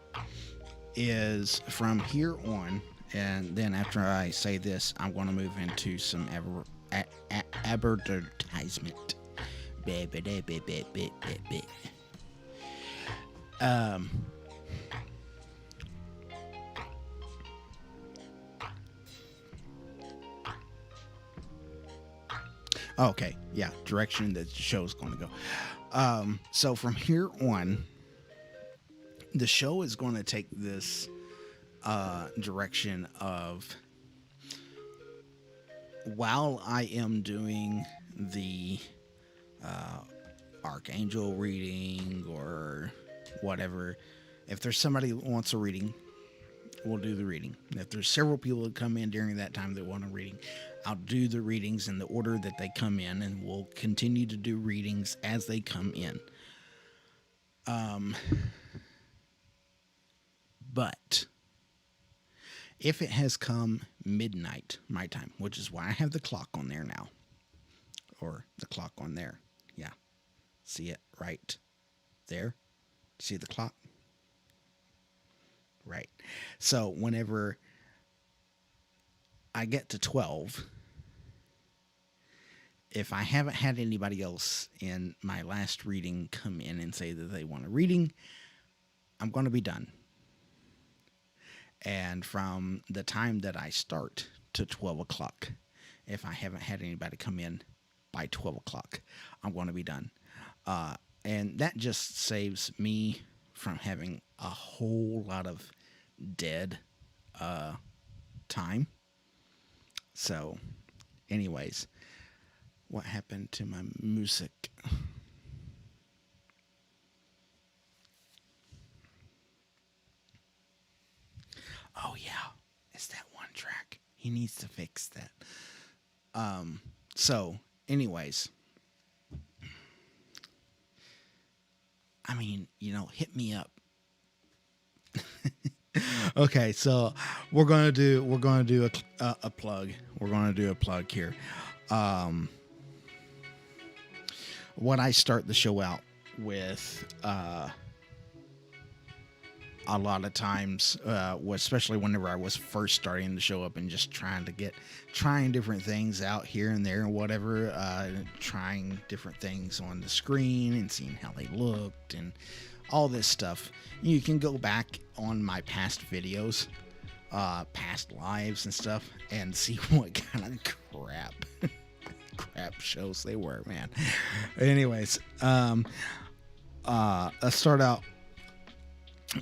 Is from here on, and then after I say this, I'm going to move into some advertisement. Okay, yeah, direction that the show's going to go. So from here on, the show is going to take this direction of, while I am doing the archangel reading or whatever. If there's somebody that wants a reading, we'll do the reading. If there's several people that come in during that time that want a reading, I'll do the readings in the order that they come in, and we'll continue to do readings as they come in. But if it has come midnight my time, which is why I have the clock on there now, or the clock on there. Yeah. See it right there? See the clock? Right. So whenever I get to 12, if I haven't had anybody else in my last reading come in and say that they want a reading, I'm going to be done. And from the time that I start to 12 o'clock, if I haven't had anybody come in by 12 o'clock, I'm going to be done. And that just saves me from having a whole lot of dead time. So, anyways, what happened to my music? Oh yeah, it's that one track. He needs to fix that. So, anyways, I mean, hit me up. Okay, so we're gonna do a plug. We're gonna do a plug here. What I start the show out with, a lot of times, especially whenever I was first starting the show up and just trying different things out here and there and whatever, trying different things on the screen and seeing how they looked and all this stuff. You can go back on my past videos, past lives and stuff, and see what kind of crap shows they were, man. Anyways, let's start out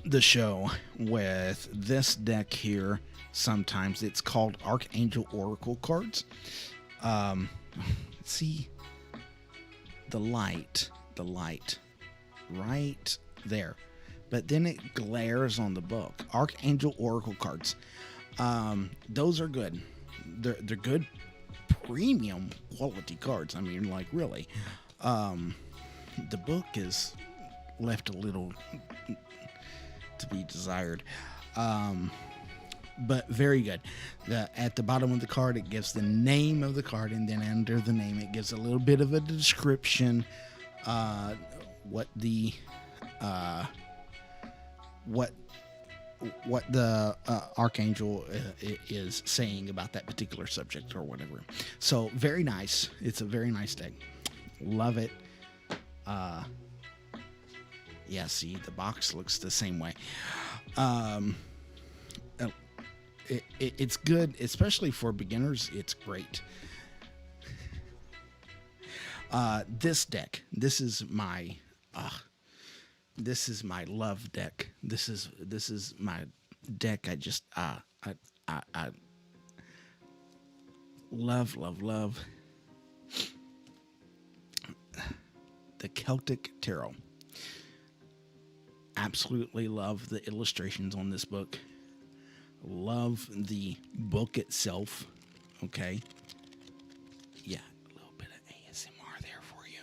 the show with this deck here. Sometimes it's called Archangel Oracle cards. See the light right there, but then it glares on the book. Archangel Oracle cards, those are good. They're good premium quality cards. I mean, like, really. The book is left a little to be desired, but very good. At the bottom of the card, it gives the name of the card, and then under the name, it gives a little bit of a description, what the archangel is saying about that particular subject or whatever. So very nice. It's a very nice deck. Love it. Yeah, see, the box looks the same way. It's good, especially for beginners. It's great. This deck, this is my love deck. This is my deck. I just I love the Celtic Tarot. Absolutely love the illustrations on this book. Love the book itself. Okay. Yeah, a little bit of ASMR there for you.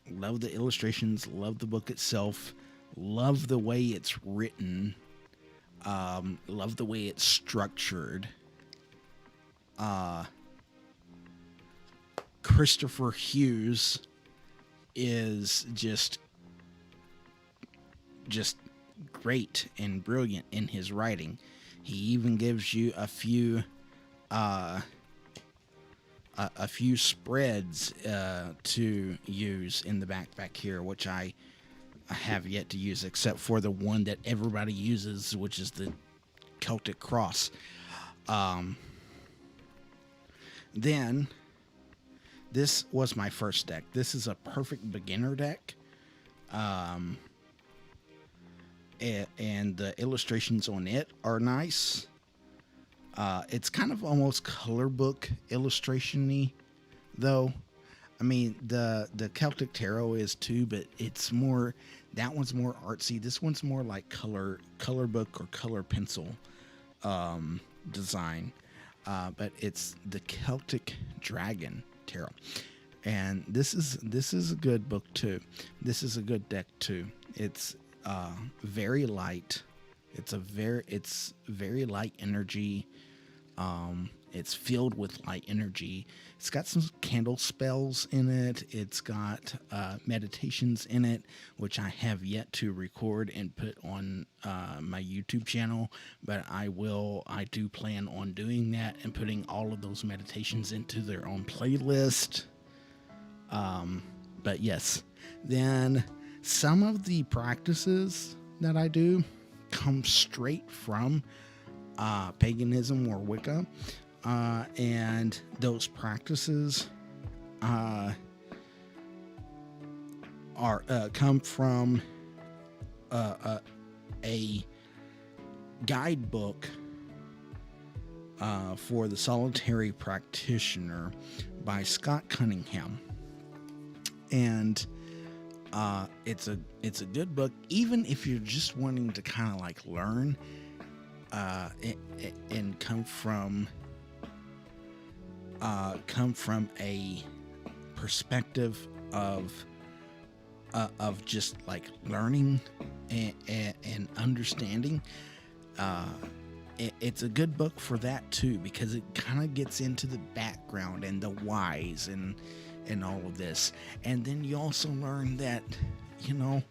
Love the illustrations. Love the book itself. Love the way it's written. Love the way it's structured. Christopher Hughes is just great and brilliant in his writing. He even gives you a few spreads to use in the back here, which I have yet to use, except for the one that everybody uses, which is the Celtic Cross. Then this was my first deck. This is a perfect beginner deck. And the illustrations on it are nice. It's kind of almost color book illustration-y, though. I mean, the Celtic Tarot is too, but it's more, that one's more artsy. This one's more like color book or color pencil design. But it's the Celtic Dragon Tarot, and this is a good book too. This is a good deck too. It's very light. It's very light energy. It's filled with light energy. It's got some candle spells in it. It's got meditations in it, which I have yet to record and put on my YouTube channel. But I do plan on doing that and putting all of those meditations into their own playlist. But yes, then some of the practices that I do come straight from paganism or Wicca. And those practices are come from a guidebook for the solitary practitioner by Scott Cunningham, and it's a good book, even if you're just wanting to kind of like learn and come from a perspective of just like learning and understanding. It's a good book for that too, because it kind of gets into the background and the whys and all of this. And then you also learn that, you know,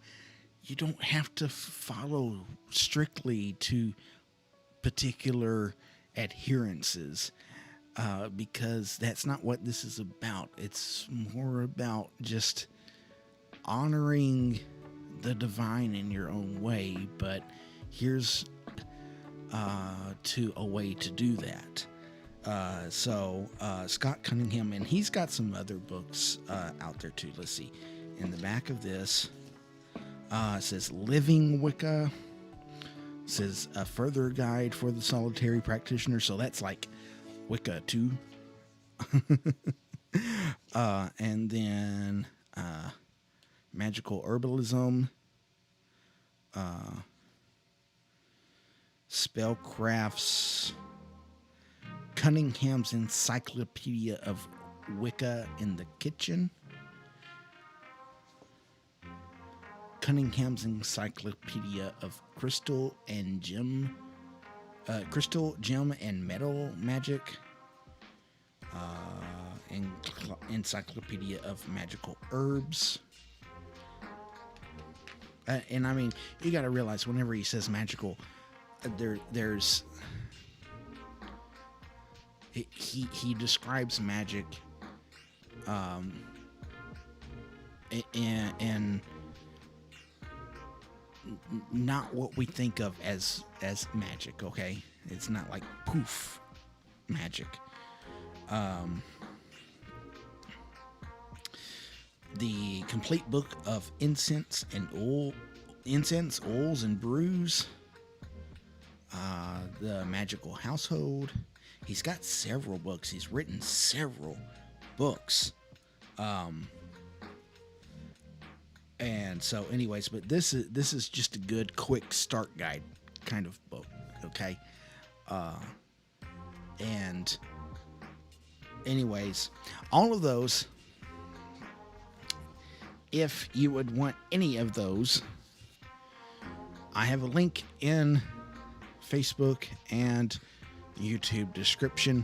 you don't have to follow strictly to particular adherences, because that's not what this is about. It's more about just honoring the divine in your own way, but here's to a way to do that. So Scott Cunningham, and he's got some other books out there too. Let's see. In the back of this, it says Living Wicca. It says a further guide for the solitary practitioner. So that's like Wicca too. And then magical herbalism, spellcrafts, Cunningham's Encyclopedia of Wicca in the Kitchen, Cunningham's Encyclopedia of Crystal, Gem, and Metal Magic, Encyclopedia of Magical Herbs. And I mean, you got to realize whenever he says magical, there's he describes magic, and not what we think of as magic. Okay, it's not like poof magic. The complete book of incense, oils, and brews. The magical household. He's got several books. He's written several books. And so, anyways, but this is just a good, quick start guide kind of book. Okay. And anyways, all of those, if you would want any of those, I have a link in Facebook and YouTube description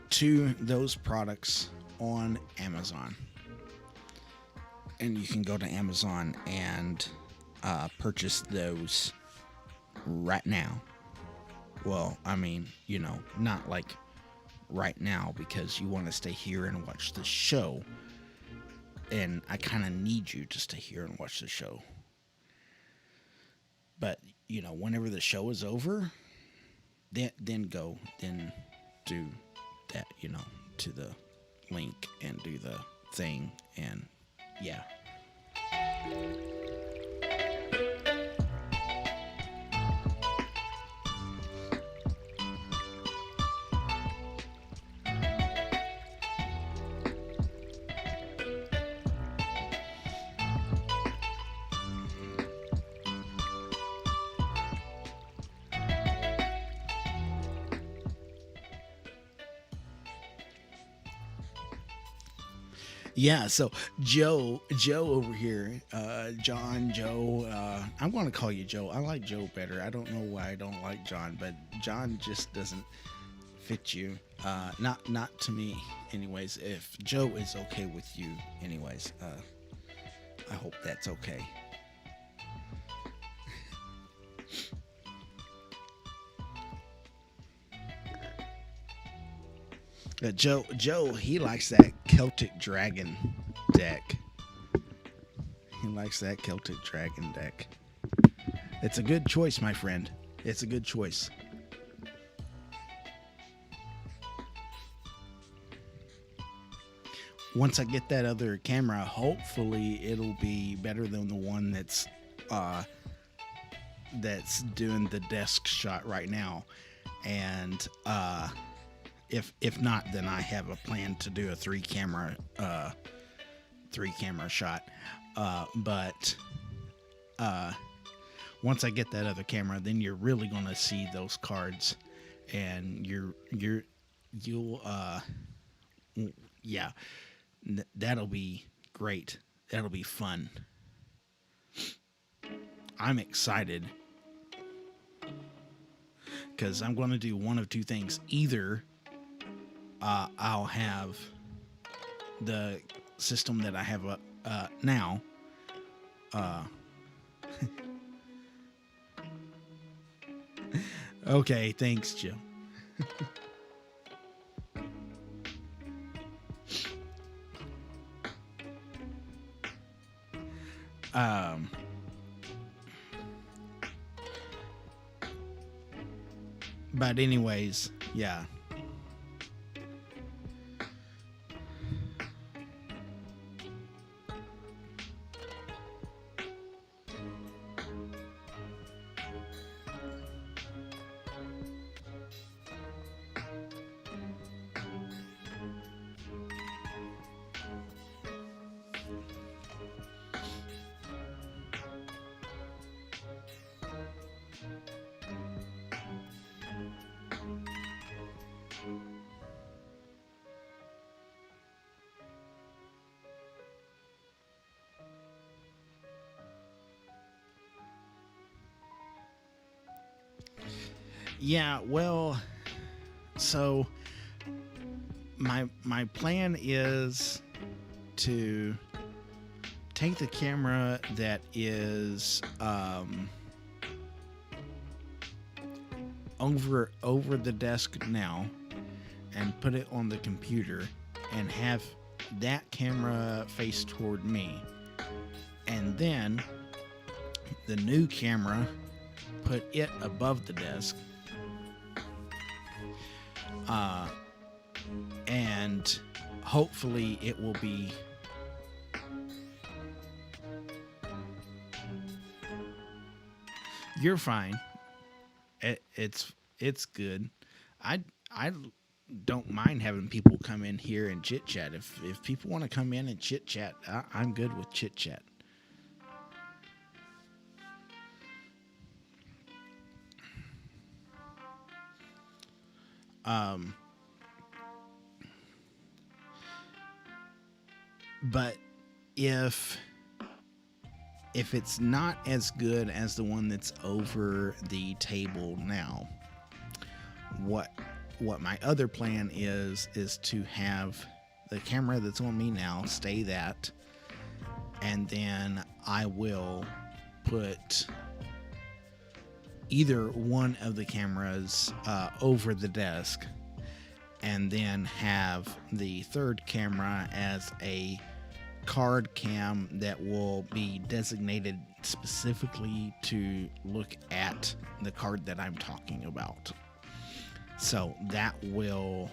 to those products on Amazon. And you can go to Amazon and purchase those right now. Well, I mean, you know, not like right now, because you want to stay here and watch the show. And I kind of need you to stay here and watch the show. But, you know, whenever the show is over, then do that, you know, to the link and do the thing, and yeah. Yeah, so Joe over here, John, Joe. I'm going to call you Joe. I like Joe better. I don't know why I don't like John, but John just doesn't fit you. Not to me, anyways. If Joe is okay with you, anyways, I hope that's okay. Joe, he likes that Celtic Dragon deck. He likes that Celtic Dragon deck. It's a good choice, my friend. It's a good choice. Once I get that other camera, hopefully it'll be better than the one that's doing the desk shot right now. And if not, then I have a plan to do a three camera shot. But once I get that other camera, then you're really gonna see those cards, and you'll yeah, that'll be great. That'll be fun. I'm excited because I'm going to do one of two things. Either I'll have the system that I have now. Okay, thanks, Joe. um, but anyways, yeah. Yeah, well, so my plan is to take the camera that is over the desk now and put it on the computer and have that camera face toward me, and then the new camera, put it above the desk, and hopefully it will be you're fine. It's good. I don't mind having people come in here and chit chat. If people want to come in and chit chat, I'm good with chit chat. But if it's not as good as the one that's over the table now, what my other plan is to have the camera that's on me now stay that, and then I will put either one of the cameras over the desk, and then have the third camera as a card cam that will be designated specifically to look at the card that I'm talking about. So that will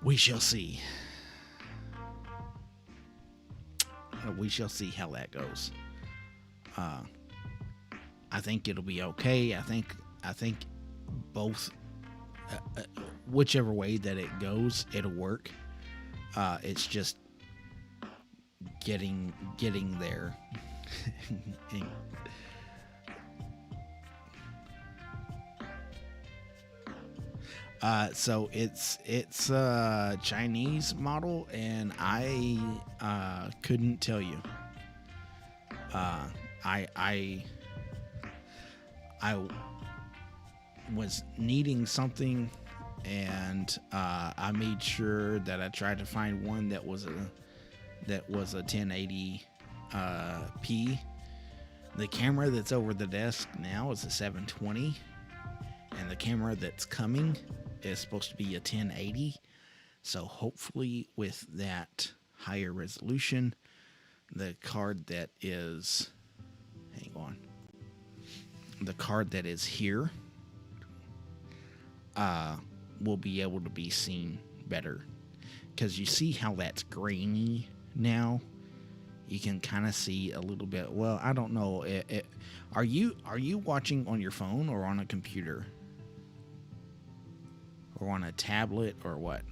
we shall see. We shall see how that goes. I think it'll be okay. I think both whichever way that it goes, it'll work. It's just getting there. So it's a Chinese model, and I couldn't tell you. I I was needing something, and I made sure that I tried to find one that was a 1080 p. The camera that's over the desk now is a 720, and the camera that's coming is supposed to be a 1080. So hopefully, with that higher resolution, the card that is, hang on, the card that is here will be able to be seen better. Because you see how that's grainy now? You can kind of see a little bit. Well, I don't know. Are you watching on your phone or on a computer? Or on a tablet or what?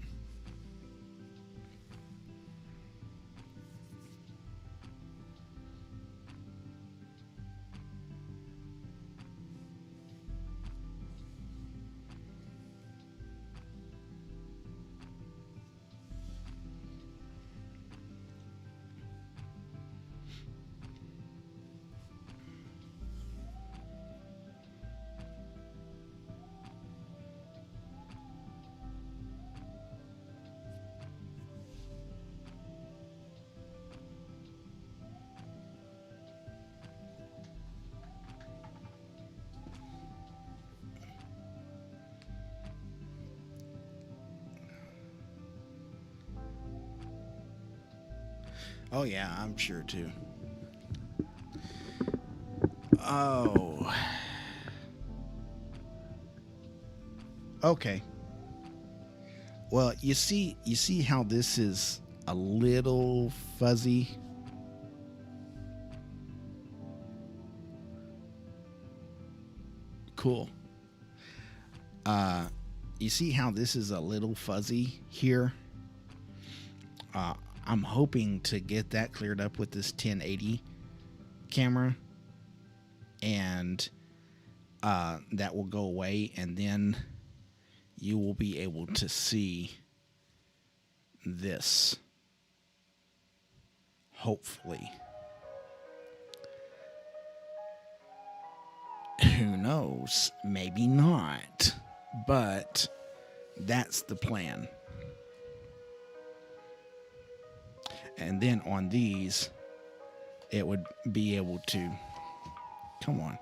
Oh yeah, I'm sure too. Oh. Okay. Well, you see how this is a little fuzzy. Cool. Uh you see how this is a little fuzzy here? Uh I'm hoping to get that cleared up with this 1080 camera, and that will go away, and then you will be able to see this, hopefully. Who knows? Maybe not. But that's the plan. And then on these, it would be able to, come on.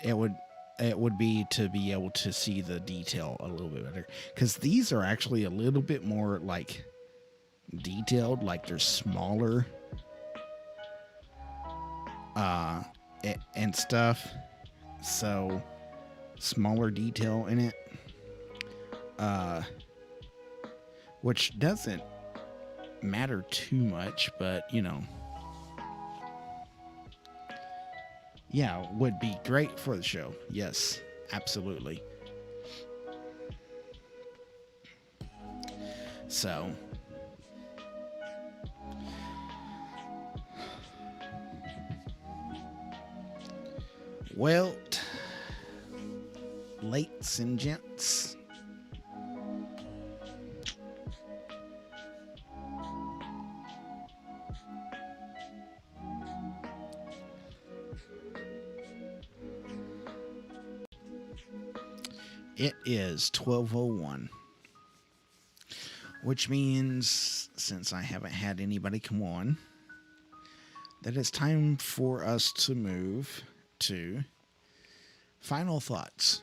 It would be to be able to see the detail a little bit better, because these are actually a little bit more like detailed, like they're smaller and stuff, so smaller detail in it, which doesn't matter too much, but yeah, would be great for the show. Yes, absolutely. So, well, ladies and gents, it is 12:01, which means, since I haven't had anybody come on, that it's time for us to move to final thoughts.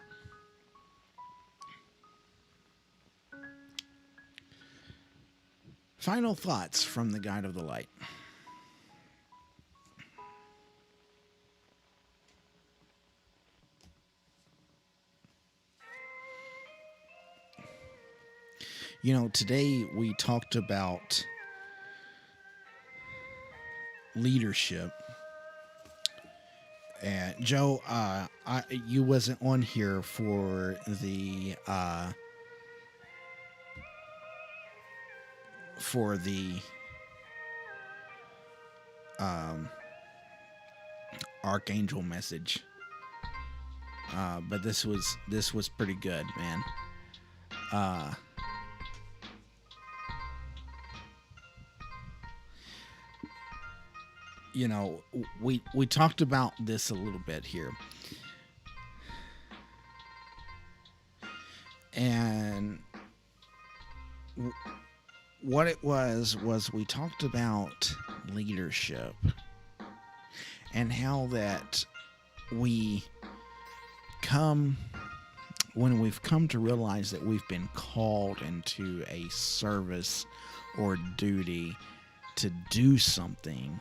Final thoughts from the Guide of the Light. Today we talked about leadership. And Joe, you wasn't on here for the Archangel message, but this was pretty good, man. Uh, we talked about this a little bit here, and what it was we talked about leadership and how that we come when we've come to realize that we've been called into a service or duty to do something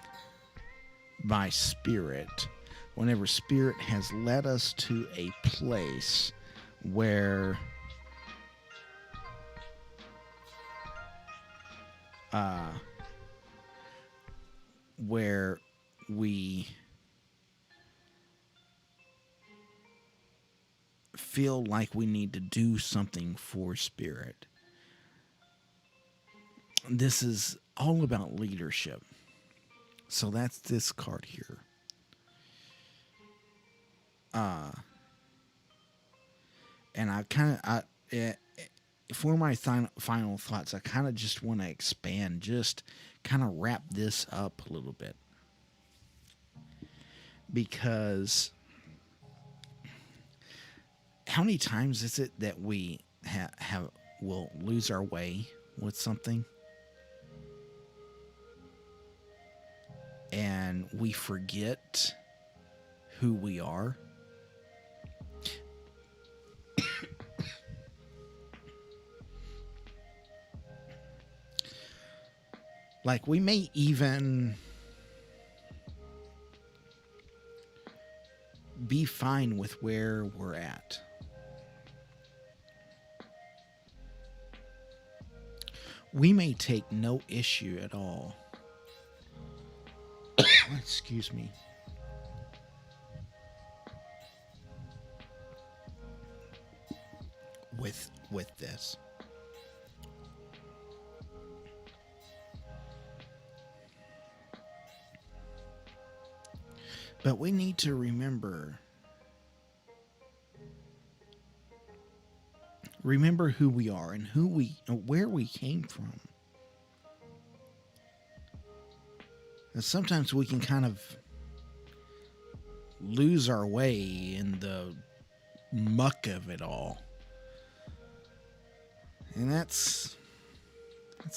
by Spirit, whenever Spirit has led us to a place where we feel like we need to do something for Spirit. This is all about leadership. So that's this card here. And for my final thoughts, I kind of just want to expand, just kind of wrap this up a little bit. Because how many times is it that we will lose our way with something? And we forget who we are. Like, we may even be fine with where we're at. We may take no issue at all. Excuse me. With this. But we need to remember who we are and where we came from. And sometimes we can kind of lose our way in the muck of it all. And that's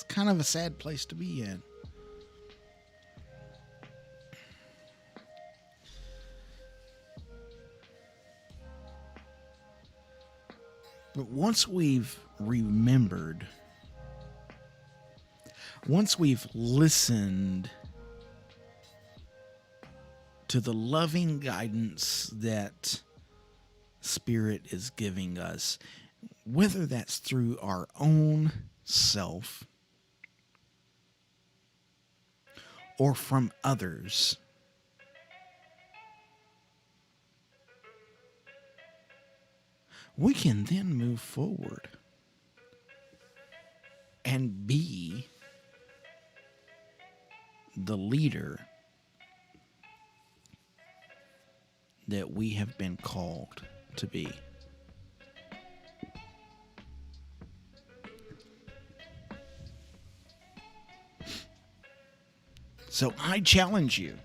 kind of a sad place to be in. But once we've remembered, once we've listened to the loving guidance that Spirit is giving us, whether that's through our own self or from others, we can then move forward and be the leader that we have been called to be. So I challenge you.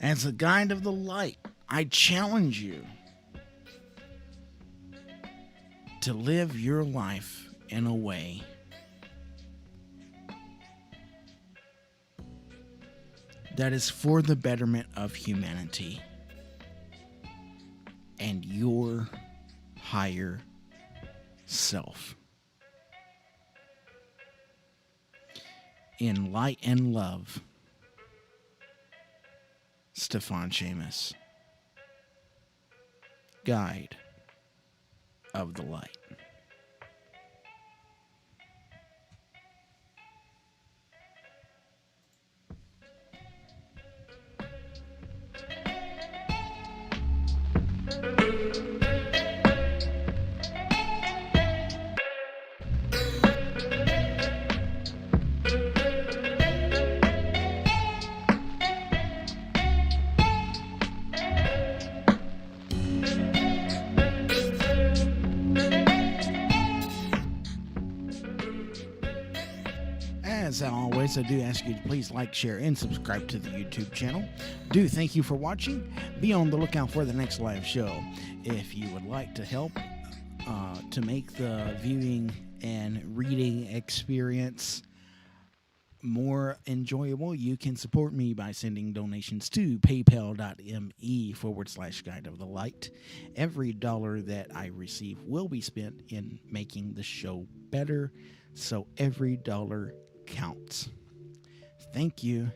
As a guide of the light, I challenge you to live your life in a way that is for the betterment of humanity and your higher self. In light and love, Stíofán Séamus, guide of the light. As always, I do ask you to please like, share, and subscribe to the YouTube channel. Thank you for watching. Be on the lookout for the next live show. If you would like to help to make the viewing and reading experience more enjoyable, you can support me by sending donations to paypal.me/Guide of the Light. Every dollar that I receive will be spent in making the show better, so every dollar counts. Thank you,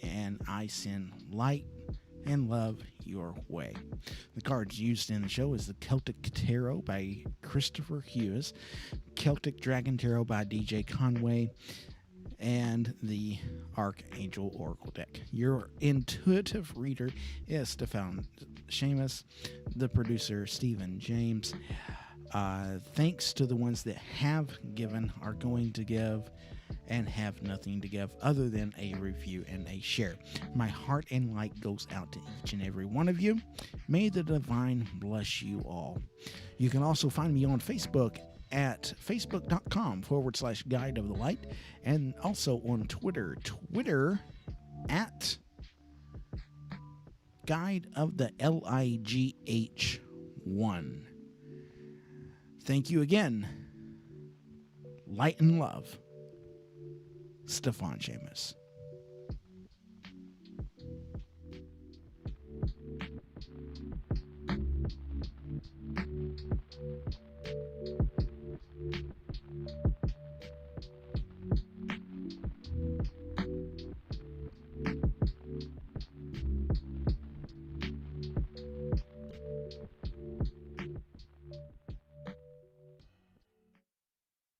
and I send light and love your way. The cards used in the show is the Celtic Tarot by Christopher Hughes, Celtic Dragon Tarot by DJ Conway, and the Archangel Oracle deck. Your intuitive reader is Stíofán Séamus, the producer Stephen James. Thanks to the ones that have given, are going to give, and have nothing to give other than a review and a share. My heart and light goes out to each and every one of you. May the divine bless you all. You can also find me on Facebook at facebook.com/Guide of the Light, and also on Twitter at Guide of the LIGH1. Thank you again. Light and love. Stíofán Séamus.